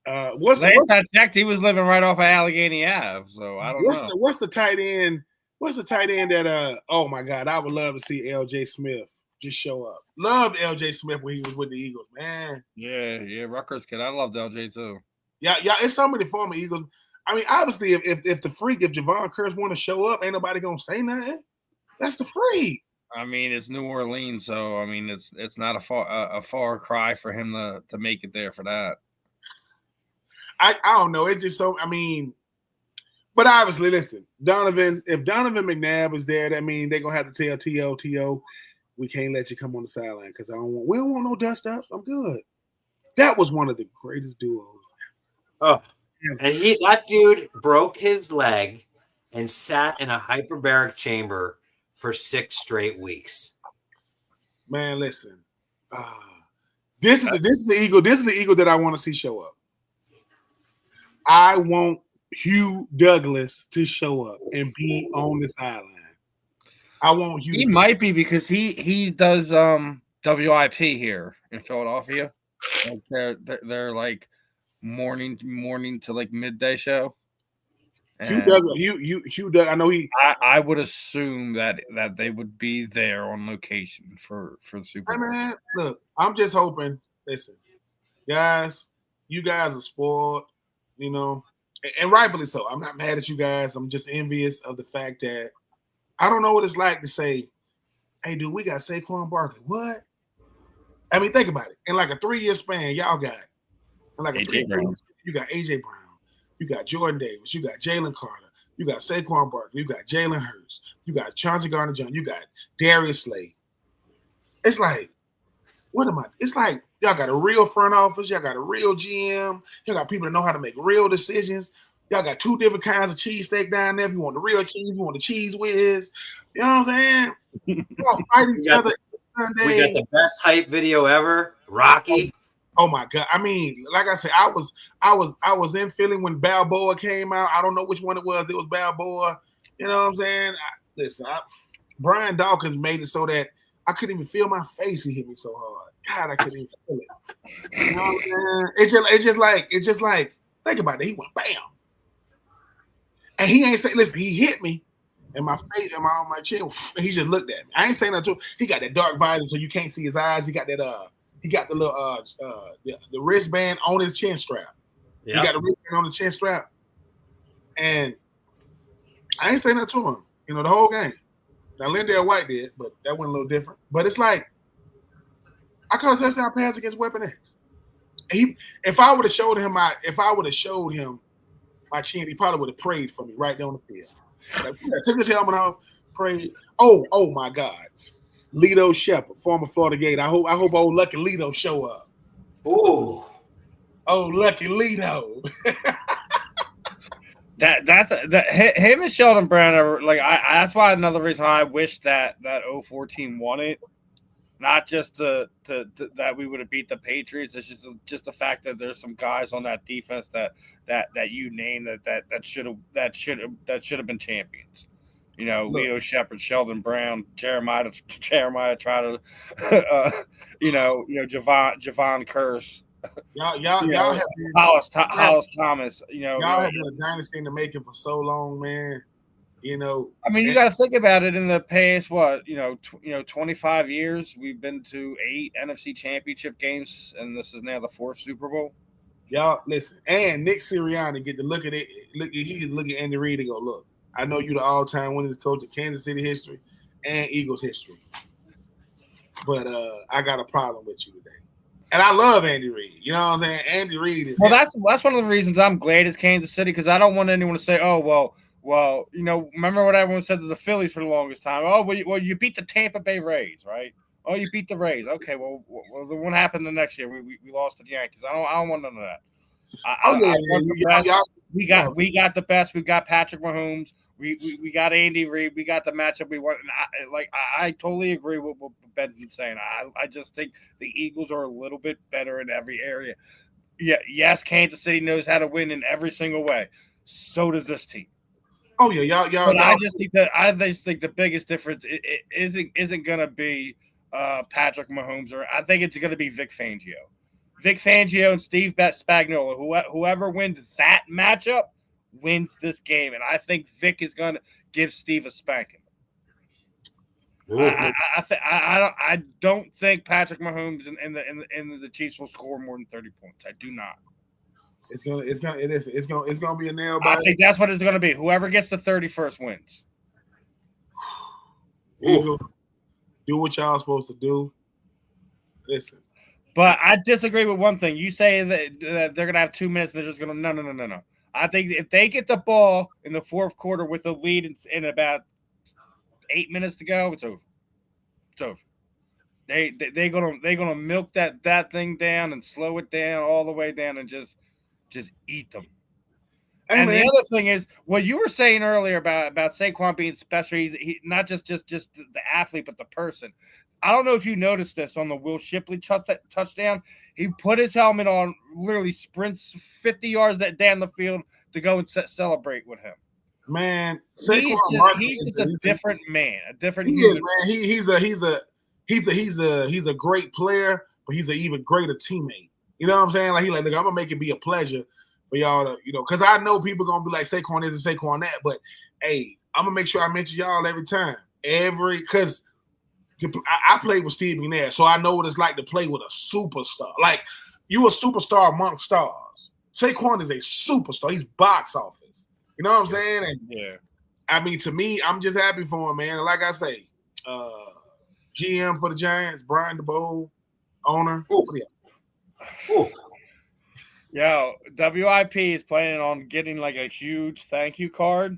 last I checked, he was living right off of Allegheny Ave. So I don't know. What's the tight end? What's the tight end that oh my God, I would love to see LJ Smith just show up. Loved LJ Smith when he was with the Eagles, man. Yeah, Rutgers kid. I loved LJ too. Yeah, it's so many former Eagles. I mean, obviously, if Javon Curse want to show up, ain't nobody gonna say nothing. That's the freak. I mean, it's New Orleans, so I mean, it's not a far cry for him to make it there for that. I don't know. It's just so. I mean, but obviously, listen, Donovan. If Donovan McNabb is there, that means they're gonna have to tell T.O. we can't let you come on the sideline because we don't want no dust ups. I'm good. That was one of the greatest duos. Oh. And that dude broke his leg and sat in a hyperbaric chamber for 6 straight weeks. Man, listen. This is the Eagle. This is the Eagle that I want to see show up. I want Hugh Douglas to show up and be on the sideline. I want Hugh. He might be because he does WIP here in Philadelphia. Like they're like morning to like midday show. Hugh Douglas. I know he. I would assume that they would be there on location for the Super Bowl. Man, look, I'm just hoping. Listen, guys, you guys are spoiled, and rightfully so. I'm not mad at you guys. I'm just envious of the fact that I don't know what it's like to say, "Hey, dude, we got Saquon Barkley." What? I mean, think about it. In like a 3-year span, y'all got. Like AJ Brown. You got AJ Brown, you got Jordan Davis, you got Jalen Carter, you got Saquon Barkley, you got Jalen Hurts, you got Chauncey Gardner-Johnson, you got Darius Slay. It's like, what am I? It's like y'all got a real front office, y'all got a real GM, y'all got people that know how to make real decisions. Y'all got 2 different kinds of cheesesteak down there. If you want the real cheese, you want the cheese whiz. You know what I'm saying? Y'all fight each other Sunday. We got the best hype video ever, Rocky. Oh my God! I mean, like I said, I was in Philly when Balboa came out. I don't know which one it was. It was Balboa. You know what I'm saying? Brian Dawkins made it so that I couldn't even feel my face. He hit me so hard. God, I couldn't even feel it. You know what I'm saying? It's just like think about it. He went bam, and he ain't say. Listen, he hit me in my face and on my chin. And he just looked at me. I ain't saying nothing to him. He got that dark visor, so you can't see his eyes. He got that He got the little the wristband on his chin strap. Yep. He got the wristband on the chin strap. And I ain't saying that to him, the whole game. Now Lindell White did, but that went a little different. But it's like I caught a touchdown pass against Weapon X. If I would have showed him my chin, he probably would have prayed for me right there on the field. Like, took his helmet off, prayed. Oh my God. Lito Shepard, former Florida Gator. I hope old Lucky Lito show up. Ooh. Oh, Lucky Lito. Him and Sheldon Brown are like that's why another reason why I wish that 014 won it. Not just to that we would have beat the Patriots. It's just the fact that there's some guys on that defense that you named that should have been champions. You know, Look. Leo Shepard, Sheldon Brown, Jeremiah tried to, Javon Curse. Y'all have been, Hollis Thomas. y'all have been a dynasty in the making for so long, man. You know, I mean, you got to think about it. In the past, 25 years, we've been to 8 NFC Championship games, and this is now the 4th Super Bowl. Y'all listen, and Nick Sirianni get to look at it. He can look at Andy Reid and go, "Look, I know you're the all-time winningest coach of Kansas City history and Eagles history, but I got a problem with you today." And I love Andy Reid. You know what I'm saying? Andy Reid is. Well, that's one of the reasons I'm glad it's Kansas City, because I don't want anyone to say, "Oh, well, remember what everyone said to the Phillies for the longest time? Oh, well, you beat the Tampa Bay Rays, right? Oh, you beat the Rays. Okay, well, what happened the next year? We lost to the Yankees. I don't want none of that. We got the best. We got Patrick Mahomes. We got Andy Reid. We got the matchup we want. And I totally agree with what Ben's saying. I just think the Eagles are a little bit better in every area. Yeah, yes, Kansas City knows how to win in every single way. So does this team. Oh yeah, y'all. But I just think the biggest difference isn't going to be Patrick Mahomes, or I think it's going to be Vic Fangio. Vic Fangio and Steve Spagnuolo. Whoever wins that matchup wins this game, and I think Vic is going to give Steve a spanking. I don't think Patrick Mahomes and the Chiefs will score more than 30 points. I do not. It's gonna be a nail biter. I think that's what it's gonna be. Whoever gets the 31st wins. Do what y'all supposed to do. Listen. But I disagree with one thing. You say that they're gonna have 2 minutes and they're just gonna no. I think if they get the ball in the 4th quarter with a lead in about 8 minutes to go, it's over. It's over. They're gonna milk that thing down and slow it down all the way down and just eat them. And the other thing is what you were saying earlier about Saquon being special. He's not just the athlete, but the person. I don't know if you noticed this on the Will Shipley touchdown. He put his helmet on, literally sprints 50 yards down the field to go and celebrate with him. Man, he's just a different man, a different human. Man. He's a great player, but he's an even greater teammate. You know what I'm saying? Like look, I'm gonna make it be a pleasure for y'all to, because I know people gonna be like Saquon this and Saquon that, but hey, I'm gonna make sure I mention y'all every time, because I played with Steve McNair, so I know what it's like to play with a superstar. Like you a superstar among stars. Saquon is a superstar. He's box office. You know what I'm saying? And yeah, I mean, to me, I'm just happy for him, man. And like I say, GM for the Giants, Brian DeBoer, owner. Ooh. Yo, WIP is planning on getting like a huge thank you card,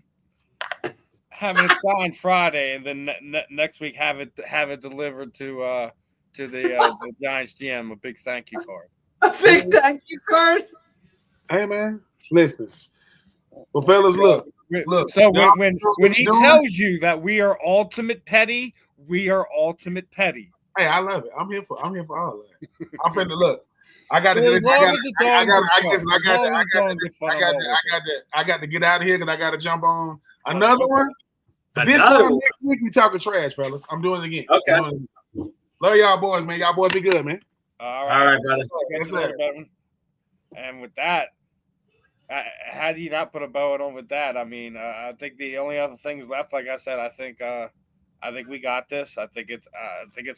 having it signed Friday, and then next week have it delivered to the Giants GM, a big thank you card. A big thank you card. Hey man, listen. Well, fellas, look. So when he tells you that we are ultimate petty, we are ultimate petty. Hey, I love it. I'm here for all that. I'm finna look. I got to get out of here because I got to jump on another one. This time next week we talking trash, fellas. I'm doing it again. Okay. Love y'all boys, man. Y'all boys be good, man. All right, brother. Yes, sir. And with that, how do you not put a bow on with that? I mean, I think the only other things left, like I said, I think we got this. I think it's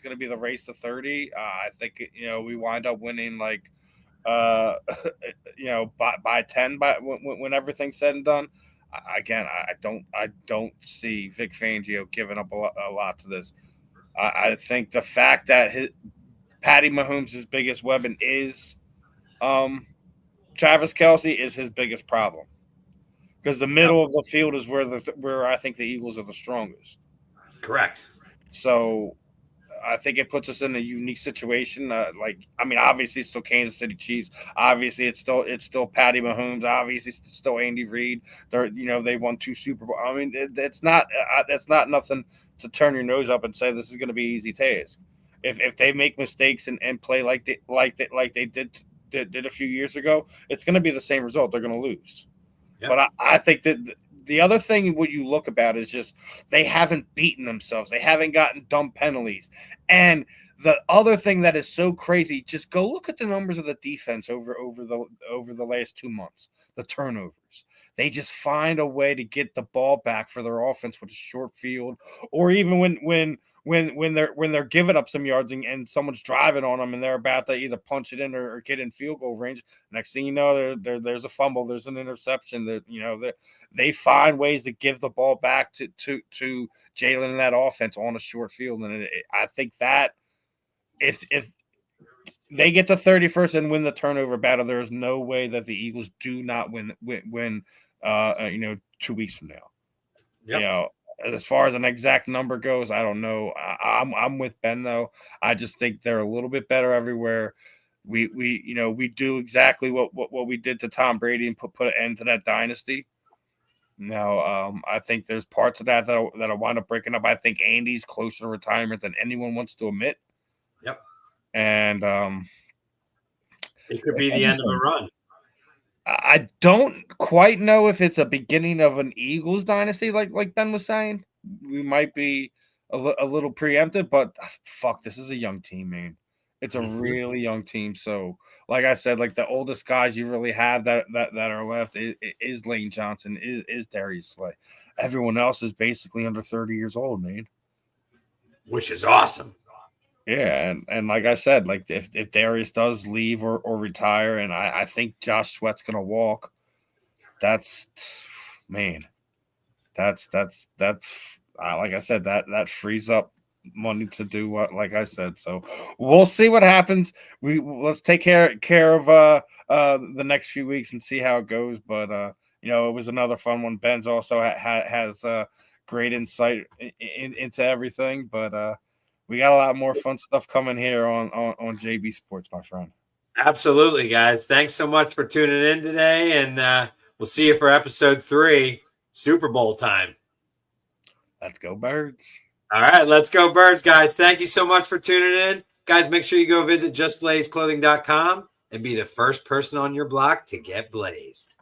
going to be the race to 30. I think we wind up winning like by 10 when everyth's said and done. Again, I don't see Vic Fangio giving up a lot to this. I think the fact that Patty Mahomes' biggest weapon is Travis Kelce is his biggest problem, because the middle of the field is where I think the Eagles are the strongest. Correct. So I think it puts us in a unique situation. Obviously it's still Kansas City Chiefs. Obviously it's still Patty Mahomes. Obviously it's still Andy Reid. They won 2 Super Bowls. I mean, it's not nothing to turn your nose up and say this is going to be an easy task. if they make mistakes and play like they did a few years ago, it's going to be the same result. They're going to lose. Yep. But I think that the other thing what you look about is just they haven't beaten themselves. They haven't gotten dumb penalties. And the other thing that is so crazy, just go look at the numbers of the defense over the last 2 months. The turnovers. They just find a way to get the ball back for their offense with a short field, or even when they're giving up some yards and someone's driving on them and they're about to either punch it in or get in field goal range. Next thing you know, there's a fumble, there's an interception. That they find ways to give the ball back to Jalen and that offense on a short field, and I think that if they get the 31st and win the turnover battle, there is no way that the Eagles do not win 2 weeks from now. Yep. As far as an exact number goes, I don't know. I'm with Ben though. I just think they're a little bit better everywhere. We do exactly what we did to Tom Brady and put an end to that dynasty. Now, I think there's parts of that'll wind up breaking up. I think Andy's closer to retirement than anyone wants to admit. Yep. And it could be the end of a run. I don't quite know if it's a beginning of an Eagles dynasty, like Ben was saying. We might be a little preemptive, but fuck, this is a young team, man. It's a really young team. So, like I said, like the oldest guys you really have that are left is Lane Johnson, is Darius Slay. Everyone else is basically under 30 years old, man. Which is awesome. Yeah, and like I said, like if Darius does leave or retire, and I think Josh Sweat's gonna walk, that's like I said, that frees up money to do what, like I said. So we'll see what happens. Let's take care of the next few weeks and see how it goes. But it was another fun one. Ben's also has great insight into everything, but we got a lot more fun stuff coming here on JB Sports, my friend. Absolutely, guys. Thanks so much for tuning in today, and we'll see you for episode 3, Super Bowl time. Let's go, Birds. All right, let's go, Birds, guys. Thank you so much for tuning in. Guys, make sure you go visit justblazeclothing.com and be the first person on your block to get blazed.